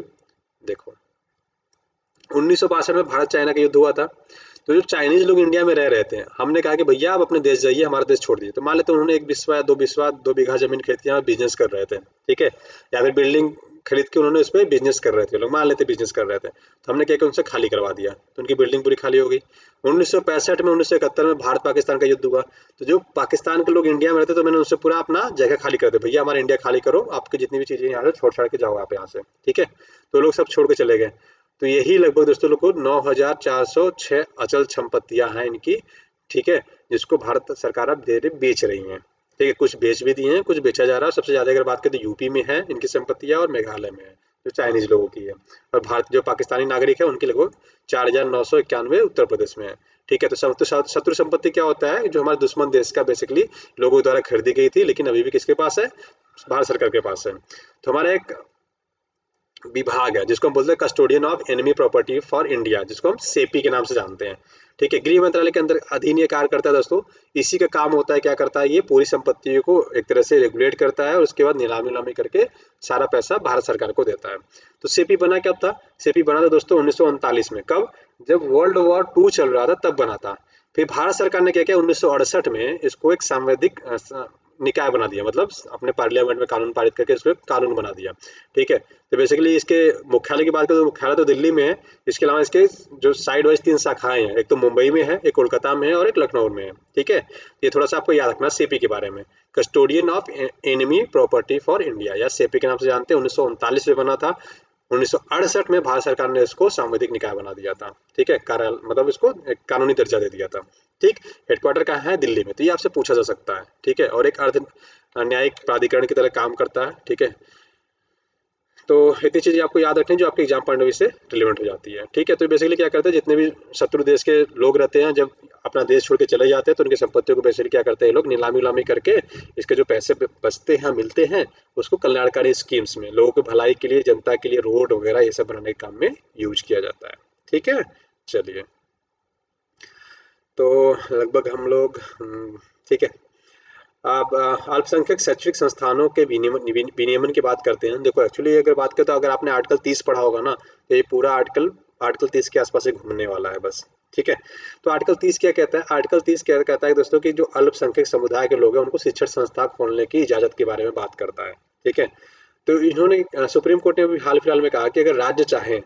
देखो 1962 में भारत चाइना का युद्ध हुआ था। तो जो चाइनीज लोग इंडिया में रह रहे थे, हमने कहा कि भैया आप अपने देश जाइए, हमारा देश छोड़ दीजिए, तो मान लेते उन्होंने एक बिस्वा या 2 बिस्वा 2 बीघा जमीन खरीद के यहाँ बिजनेस कर रहे थे, ठीक है, या फिर बिल्डिंग खरीद के उन्होंने उस पर बिजनेस कर रहे थे, लोग मान लेते बिजनेस कर रहे थे, तो हमने क्या किया, उनसे खाली करवा दिया, तो उनकी बिल्डिंग पूरी खाली हो गई। 1965 में 1971 में भारत पाकिस्तान का युद्ध हुआ, तो जो पाकिस्तान के लोग इंडिया में रहते तो मैंने उनसे पूरा अपना जगह खाली कर दिया, भैया हमारा इंडिया खाली करो, आपकी जितनी भी चीजें यहाँ से छोड़ छाड़ के जाओ आप यहाँ से, ठीक है। तो लोग सब छोड़ के चले गए। तो यही लगभग दोस्तों लोग को 9,406 अचल संपत्तियां हैं इनकी, ठीक है, जिसको भारत सरकार अब धीरे बेच रही है, ठीक है, कुछ बेच भी दिए हैं, कुछ बेचा जा रहा है। सबसे ज्यादा अगर बात करें तो यूपी में है इनकी संपत्तियां और मेघालय में है, जो चाइनीज लोगों की है, और भारत जो पाकिस्तानी नागरिक है उनकी लगभग 4,991 उत्तर प्रदेश में है, ठीक है। तो शत्रु संपत्ति क्या होता है, जो हमारे दुश्मन देश का बेसिकली लोगों द्वारा खरीदी गई थी, लेकिन अभी भी किसके पास है, भारत सरकार के पास है। तो हमारा एक विभाग है जिसको हम बोलते हैं custodian of enemy property for India, जिसको हम सेपी के नाम से जानते हैं, ठीक है। गृह मंत्रालय के अंदर अधीन ये कार्य करता है दोस्तों। इसी का काम होता है, क्या करता है, ये पूरी संपत्तियों को एक तरह से रेगुलेट करता है और उसके बाद नीलामी उलामी करके सारा पैसा भारत सरकार को देता है। तो सेपी बना कब था, सेपी बना था दोस्तों 1939 में, कब, जब वर्ल्ड वॉर 2 चल रहा था तब बना था। फिर भारत सरकार ने क्या किया, 1968 में इसको एक सांवैधिक निकाय बना दिया, मतलब अपने पार्लियामेंट में कानून पारित करके इसको एक कानून बना दिया, ठीक है। तो बेसिकली इसके मुख्यालय की बात करें तो मुख्यालय तो दिल्ली में है, इसके अलावा इसके जो साइड वाइज 3 शाखाएं हैं, एक तो मुंबई में है, एक कोलकाता में है और एक लखनऊ में है, ठीक है। ये थोड़ा सा आपको याद रखना सीपी के बारे में, custodian of enemy property for India, या सीपी के नाम से जानते हैं। 1939 में बना था, 1968 में भारत सरकार ने इसको सांविधिक निकाय बना दिया था, ठीक है, कार्य मतलब इसको एक कानूनी दर्जा दे दिया था, ठीक। हेडक्वार्टर कहाँ है, दिल्ली में। तो ये आपसे पूछा जा सकता है, ठीक है, और एक अर्ध न्यायिक प्राधिकरण की तरह काम करता है, ठीक है। तो इतनी चीजें आपको याद रखनी जो आपके एग्जाम पॉइंट ऑफ व्यू से रिलेवेंट हो जाती है, ठीक है। तो बेसिकली क्या करते हैं, जितने भी शत्रु देश के लोग रहते हैं जब अपना देश छोड़ के चले जाते हैं तो उनकी संपत्तियों को बेसिकली क्या करते हैं, लोग नीलामी उलामी करके इसके जो पैसे बचते हैं मिलते हैं, उसको कल्याणकारी स्कीम्स में लोगों की भलाई के लिए, जनता के लिए रोड वगैरह ये सब बनाने के काम में यूज किया जाता है, ठीक है। चलिए, तो लगभग हम लोग ठीक है। अब अल्पसंख्यक शैक्षिक संस्थानों के विनियमन की बात करते हैं। देखो एक्चुअली अगर बात करें तो अगर आपने आर्टिकल 30 पढ़ा होगा ना, तो ये पूरा आर्टिकल आर्टिकल 30 के आसपास ही घूमने वाला है बस, ठीक है। तो आर्टिकल 30 क्या कहता है? आर्टिकल 30 क्या कहता है दोस्तों कि जो अल्पसंख्यक समुदाय के लोग हैं उनको शिक्षण संस्था खोलने की इजाजत के बारे में बात करता है। ठीक है। तो इन्होंने सुप्रीम कोर्ट ने अभी हाल फिलहाल में कहा कि अगर राज्य चाहे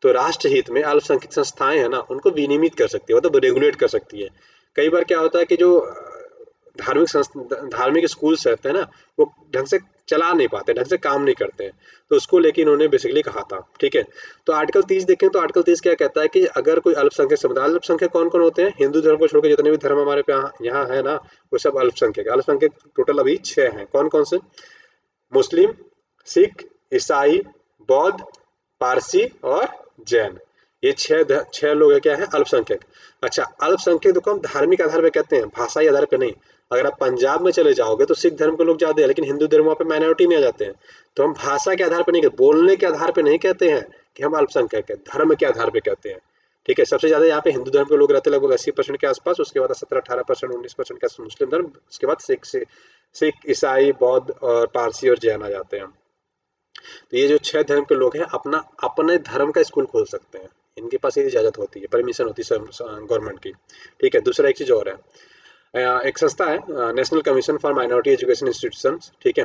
तो राष्ट्र हित में अल्पसंख्यक संस्थाएं है ना उनको विनियमित कर सकती है, मतलब रेगुलेट कर सकती है। कई बार क्या होता है कि जो धार्मिक स्कूल्स रहते हैं ना, वो ढंग से चला नहीं पाते, ढंग से काम नहीं करते हैं, तो उसको लेके इन्होंने बेसिकली कहा था। ठीक है। तो आर्टिकल 30 देखें तो आर्टिकल 30 क्या कहता है कि अगर कोई अल्पसंख्यक समुदाय, अल्पसंख्यक कौन कौन होते हैं? हिंदू धर्म को छोड़कर जितने भी धर्म हमारे पे यहाँ है ना, वो सब अल्पसंख्यक। अल्पसंख्यक टोटल अभी 6 हैं। कौन कौन से? मुस्लिम, सिख, ईसाई, बौद्ध, पारसी और जैन। ये छह लोग है, क्या है? अल्पसंख्यक। अच्छा, अल्पसंख्यक तो हम धार्मिक आधार पे कहते हैं, भाषाई आधार पे नहीं। अगर आप पंजाब में चले जाओगे तो सिख धर्म के लोग ज्यादा है, लेकिन हिंदू धर्म वहाँ पे माइनॉरिटी में आ जाते हैं। तो हम भाषा के आधार पे नहीं कहते, बोलने के आधार पे नहीं कहते हैं कि हम अल्पसंख्यक है, धर्म के आधार पे कहते हैं। ठीक है। सबसे ज्यादा यहाँ पे हिंदू धर्म के लोग रहते हैं, लगभग 80% के आसपास। उसके बाद 17-18%, 19% के आसपास मुस्लिम धर्म। उसके बाद सिख, ईसाई, बौद्ध और पारसी और जैन आ जाते हैं। तो ये जो 6 धर्म के लोग हैं अपना अपने धर्म का स्कूल खोल सकते हैं। इनके पास ये इजाजत होती है, परमिशन होती है गवर्नमेंट की। ठीक है। दूसरा एक चीज और है, एक संस्था है national commission for minority education institutions. ठीक है।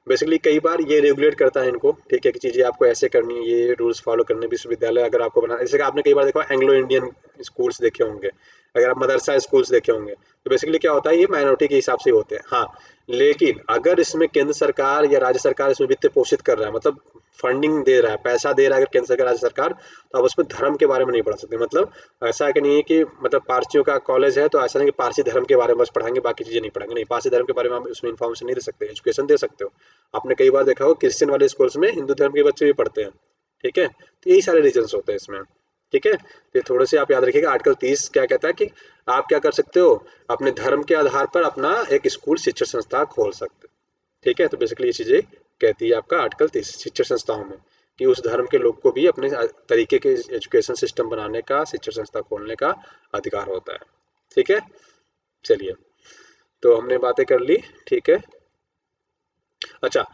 बेसिकली कई बार ये रेगुलेट करता है इनको, ठीक है, कि चीजें आपको ऐसे करनी है, ये रूल्स फॉलो करने। विश्वविद्यालय अगर आपको बना, जैसे कि आपने कई बार देखा एंग्लो इंडियन स्कूल्स देखे होंगे, अगर आप मदरसा स्कूल्स देखे होंगे, तो बेसिकली क्या होता है, ये माइनॉरिटी के हिसाब से होते हैं। हाँ, लेकिन अगर इसमें केंद्र सरकार या राज्य सरकार इसमें वित्त पोषित कर रहा है, मतलब फंडिंग दे रहा है, पैसा दे रहा है अगर केंद्र सरकार, राज्य सरकार, तो आप उसमें धर्म के बारे में नहीं पढ़ा सकते। मतलब ऐसा है कि नहीं है कि मतलब पारसियों का कॉलेज है तो ऐसा नहीं कि पारसी धर्म के बारे में बस पढ़ाएंगे, बाकी चीजें नहीं पढ़ाएंगे। नहीं, पारसी धर्म के बारे में आप उसमें इन्फॉर्मेशन नहीं दे सकते, एजुकेशन दे सकते हो। आपने कई बार देखा हो क्रिश्चियन वाले स्कूल्स में हिंदू धर्म के बच्चे भी पढ़ते हैं। ठीक है। तो यही सारे रीजन होते हैं इसमें। ठीक है। तो ये थोड़े से आप याद रखिएगा। आर्टिकल 30 क्या कहता है कि आप क्या कर सकते हो, अपने धर्म के आधार पर अपना एक स्कूल शिक्षण संस्था खोल सकते हो। ठीक है। तो बेसिकली ये चीजें कहती है आपका आर्टिकल 30 शिक्षण संस्थाओं में, कि उस धर्म के लोग को भी अपने तरीके के एजुकेशन सिस्टम बनाने का, शिक्षण संस्था खोलने का अधिकार होता है। ठीक है। चलिए, तो हमने बातें कर ली। ठीक है। अच्छा,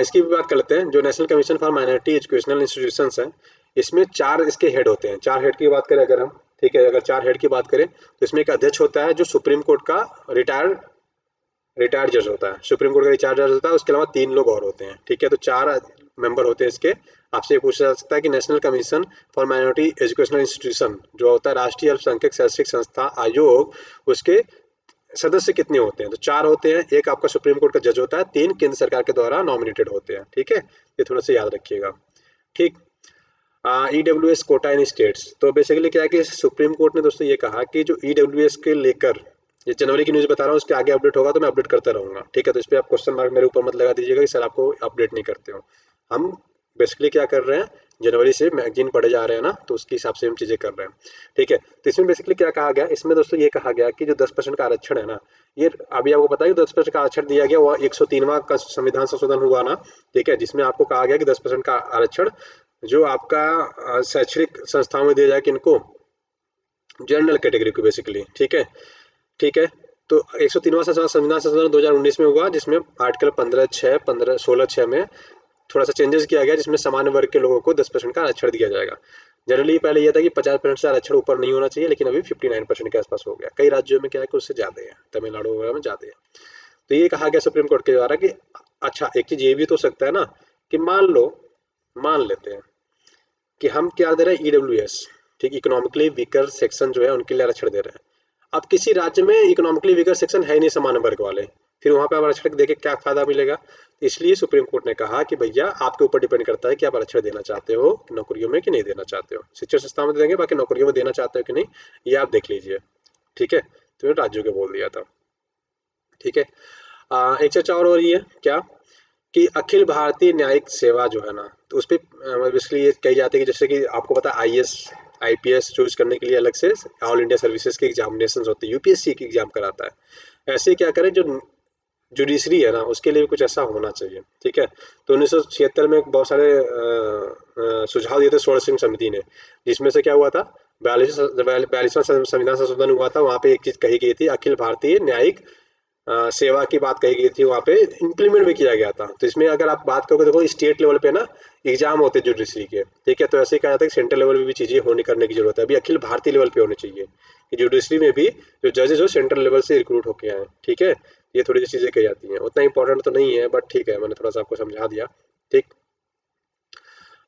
इसकी भी बात कर लेते हैं। जो national commission for minority educational institutions है, इसमें 4 इसके हेड होते हैं। 4 हेड की बात करें अगर हम, ठीक है, अगर 4 हेड की बात करें तो इसमें एक अध्यक्ष होता है जो सुप्रीम कोर्ट का रिटायर्ड रिटायर्ड जज होता है। सुप्रीम कोर्ट का रिटायर्ड जज होता है। उसके अलावा 3 लोग और होते हैं। ठीक है। तो 4 मेंबर होते हैं इसके। आपसे ये पूछा जा सकता है कि national commission for minority educational institution जो होता है, राष्ट्रीय अल्पसंख्यक शैक्षिक संस्था आयोग, उसके सदस्य कितने होते हैं? तो 4 होते हैं। एक आपका सुप्रीम कोर्ट का जज होता है, 3 केंद्र सरकार के द्वारा नॉमिनेटेड होते हैं। ठीक है। ये थोड़ा सा याद रखिएगा। ठीक। ईडब्ल्यूएस कोटा इन स्टेट्स, तो बेसिकली क्या है कि सुप्रीम कोर्ट ने दोस्तों ये कहा कि जो ईडब्ल्यूएस के लेकर, ये जनवरी की न्यूज बता रहा हूँ, उसके आगे अपडेट होगा तो मैं अपडेट करता रहूंगा। ठीक है। तो इस पे आप क्वेश्चन मार्क मेरे ऊपर मत लगा दीजिएगा कि सर आपको अपडेट नहीं करते हो। हम बेसिकली क्या कर रहे हैं, जनवरी से मैगजीन पढ़े जा रहे हैं ना, तो उसके हिसाब से हम चीजें कर रहे हैं। ठीक है। तो इसमें बेसिकली क्या कहा गया, इसमें दोस्तों ये कहा गया कि जो 10% का आरक्षण है ना, ये अभी आपको पता है कि 10% का आरक्षण दिया गया, वो 103वां का संविधान संशोधन हुआ ना। ठीक है। जिसमें आपको कहा गया कि 10% का आरक्षण जो आपका शैक्षणिक संस्थाओं में दिया जाए, किनको? जनरल कैटेगरी को बेसिकली। ठीक है। ठीक है। तो 103वां संविधान संशोधन 2019 में हुआ, जिसमें आर्टिकल 15(6) में थोड़ा सा चेंजेस किया गया, जिसमें सामान्य वर्ग के लोगों को 10% का आरक्षण दिया जाएगा। जनरली पहले यह था कि 50% से आरक्षण ऊपर नहीं होना चाहिए, लेकिन अभी 59% के आसपास हो गया। कई राज्यों में क्या है कि उससे ज्यादा है, तमिलनाडु वगैरह में ज्यादा है। तो ये कहा गया सुप्रीम कोर्ट के द्वारा कि अच्छा, एक चीज ये भी तो हो सकता है ना कि मान लेते हैं कि हम क्या दे रहे हैं, ईडब्ल्यूएस, ठीक, इकोनॉमिकली वीकर सेक्शन जो है उनके लिए आरक्षण दे रहे हैं। अब किसी राज्य में इकोनॉमिकली वीकर सेक्शन है ही नहीं, सामान्य वर्ग वाले, फिर वहां पे आप आरक्षण देके क्या फायदा मिलेगा? तो इसलिए सुप्रीम कोर्ट ने कहा कि भैया आपके ऊपर डिपेंड करता है कि आप आरक्षण देना चाहते हो नौकरियों में कि नहीं देना चाहते हो। शिक्षण संस्थाओं में देंगे, बाकी नौकरियों में देना चाहते हो कि नहीं, ये आप देख लीजिए। ठीक है। तो राज्यों को बोल दिया था। ठीक है। एक चर्चा और हो रही है क्या, कि अखिल भारतीय न्यायिक सेवा जो है ना, तो उस पर बेसिकली ये कही जाती है कि जैसे कि आपको पता है आईएएस आईपीएस चूज करने के लिए अलग से ऑल इंडिया सर्विसेज की एग्जामिनेशन होती है, यूपीएससी की एग्जाम कराता है। ऐसे क्या करें, जो जुडिशरी है ना, उसके लिए भी कुछ ऐसा होना चाहिए। ठीक है। तो 1976 में बहुत सारे सुझाव दिए थे स्वर्ण सिंह समिति ने, जिसमें से क्या हुआ था, 42वां संविधान संशोधन हुआ था। वहां पे एक चीज कही गई थी, अखिल भारतीय न्यायिक सेवा की बात कही गई थी, वहाँ पे इम्प्लीमेंट भी किया गया था। तो इसमें अगर आप बात करोगे, देखो स्टेट लेवल पे ना एग्जाम होते हैं जुडिशरी के, ठीक है, तो ऐसे ही कहा जाता है कि सेंट्रल लेवल पे भी चीजें होने करने की जरूरत है, अभी अखिल भारतीय लेवल पे होनी चाहिए कि जुडिशरी में भी जो जजेस हो सेंट्रल लेवल से रिक्रूट होके आए, ठीक है। ये थोड़ी सी चीजें कही जाती हैं, उतना इंपॉर्टेंट तो नहीं है बट ठीक है, मैंने थोड़ा सा आपको समझा दिया। ठीक।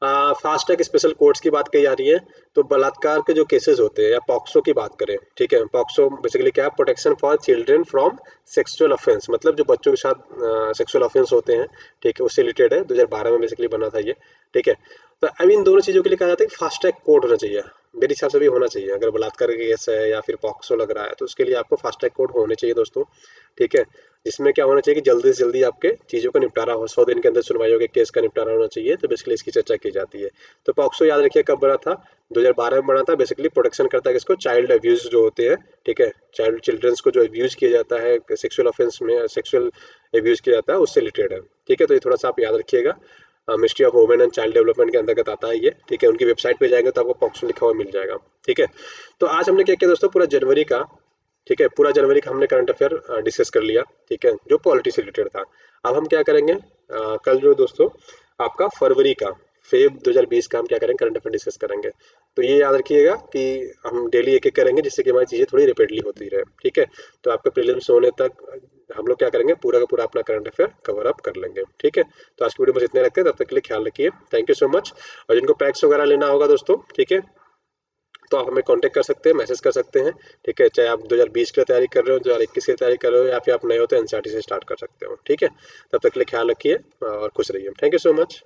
फास्ट ट्रैक स्पेशल कोर्ट्स की बात कही जा रही है। तो बलात्कार के जो केसेस होते हैं या पॉक्सो की बात करें, ठीक है, पॉक्सो बेसिकली क्या है, protection for children from sexual offence, मतलब जो बच्चों के साथ सेक्सुअल ऑफेंस होते हैं, ठीक है, उससे रिलेटेड है, 2012 में बेसिकली बना था ये, ठीक है। तो अब इन दोनों चीज़ों के लिए कहा जाता है कि फास्ट ट्रैक कोर्ट होना चाहिए, मेरे हिसाब से भी होना चाहिए। अगर बलात्कार का केस है या फिर पॉक्सो लग रहा है तो उसके लिए आपको फास्ट ट्रैक कोर्ट होने चाहिए दोस्तों, ठीक है। जिसमें क्या होना चाहिए कि जल्दी से जल्दी आपके चीज़ों का निपटारा हो, 100 दिन के अंदर सुनवाई होकर केस का निपटारा होना चाहिए, तो बेसिकली इसकी चर्चा की जाती है। तो पॉक्सो याद रखिए कब बना था, 2012 में बना था। बेसिकली प्रोटेक्शन करता है किसको, चाइल्ड अब्यूज जो होते हैं, ठीक है, चाइल्ड चिल्ड्रंस को जो अब्यूज किया जाता है सेक्सुअल ऑफेंस में, सेक्सुअल अब्यूज किया जाता है, उससे रिलेटेड है, ठीक है। तो ये थोड़ा सा आप याद रखिएगा। Ministry of women and child development के अंतर्गत आता है ये, ठीक है। उनकी वेबसाइट पे जाएंगे तो आपको पॉक्सो लिखा हुआ मिल जाएगा, ठीक है। तो आज हमने क्या किया दोस्तों, पूरा जनवरी का, ठीक है, पूरा जनवरी का हमने करंट अफेयर डिस्कस कर लिया, ठीक है, जो पॉलिटी से रिलेटेड था। अब हम क्या करेंगे, कल जो दोस्तों आपका फरवरी का, फेब 2020 का हम क्या करेंगे, करंट अफेयर डिस्कस करेंगे। तो ये याद रखिएगा कि हम डेली एक एक करेंगे, जिससे कि हमारी चीज़ें थोड़ी रिपीटली होती रहे, ठीक है। तो आपके प्रीलिम्स होने तक हम लोग क्या करेंगे, पूरा का पूरा अपना करंट अफेयर कवर अप कर लेंगे, ठीक है। तो आज की वीडियो बस इतने रखते हैं, तब तक के लिए ख्याल रखिए, थैंक यू सो मच। और जिनको पैक्स वगैरह लेना होगा दोस्तों, ठीक है, तो आप हमें कांटेक्ट कर सकते हैं, मैसेज कर सकते हैं, ठीक है। चाहे आप 2020 की तैयारी कर रहे हो, 2021 की तैयारी कर रहे हो, या फिर आप नए हो तो एनसीईआरटी से स्टार्ट कर सकते हो, ठीक है। तब तक के लिए ख्याल रखिए और खुश रहिए, थैंक यू सो मच।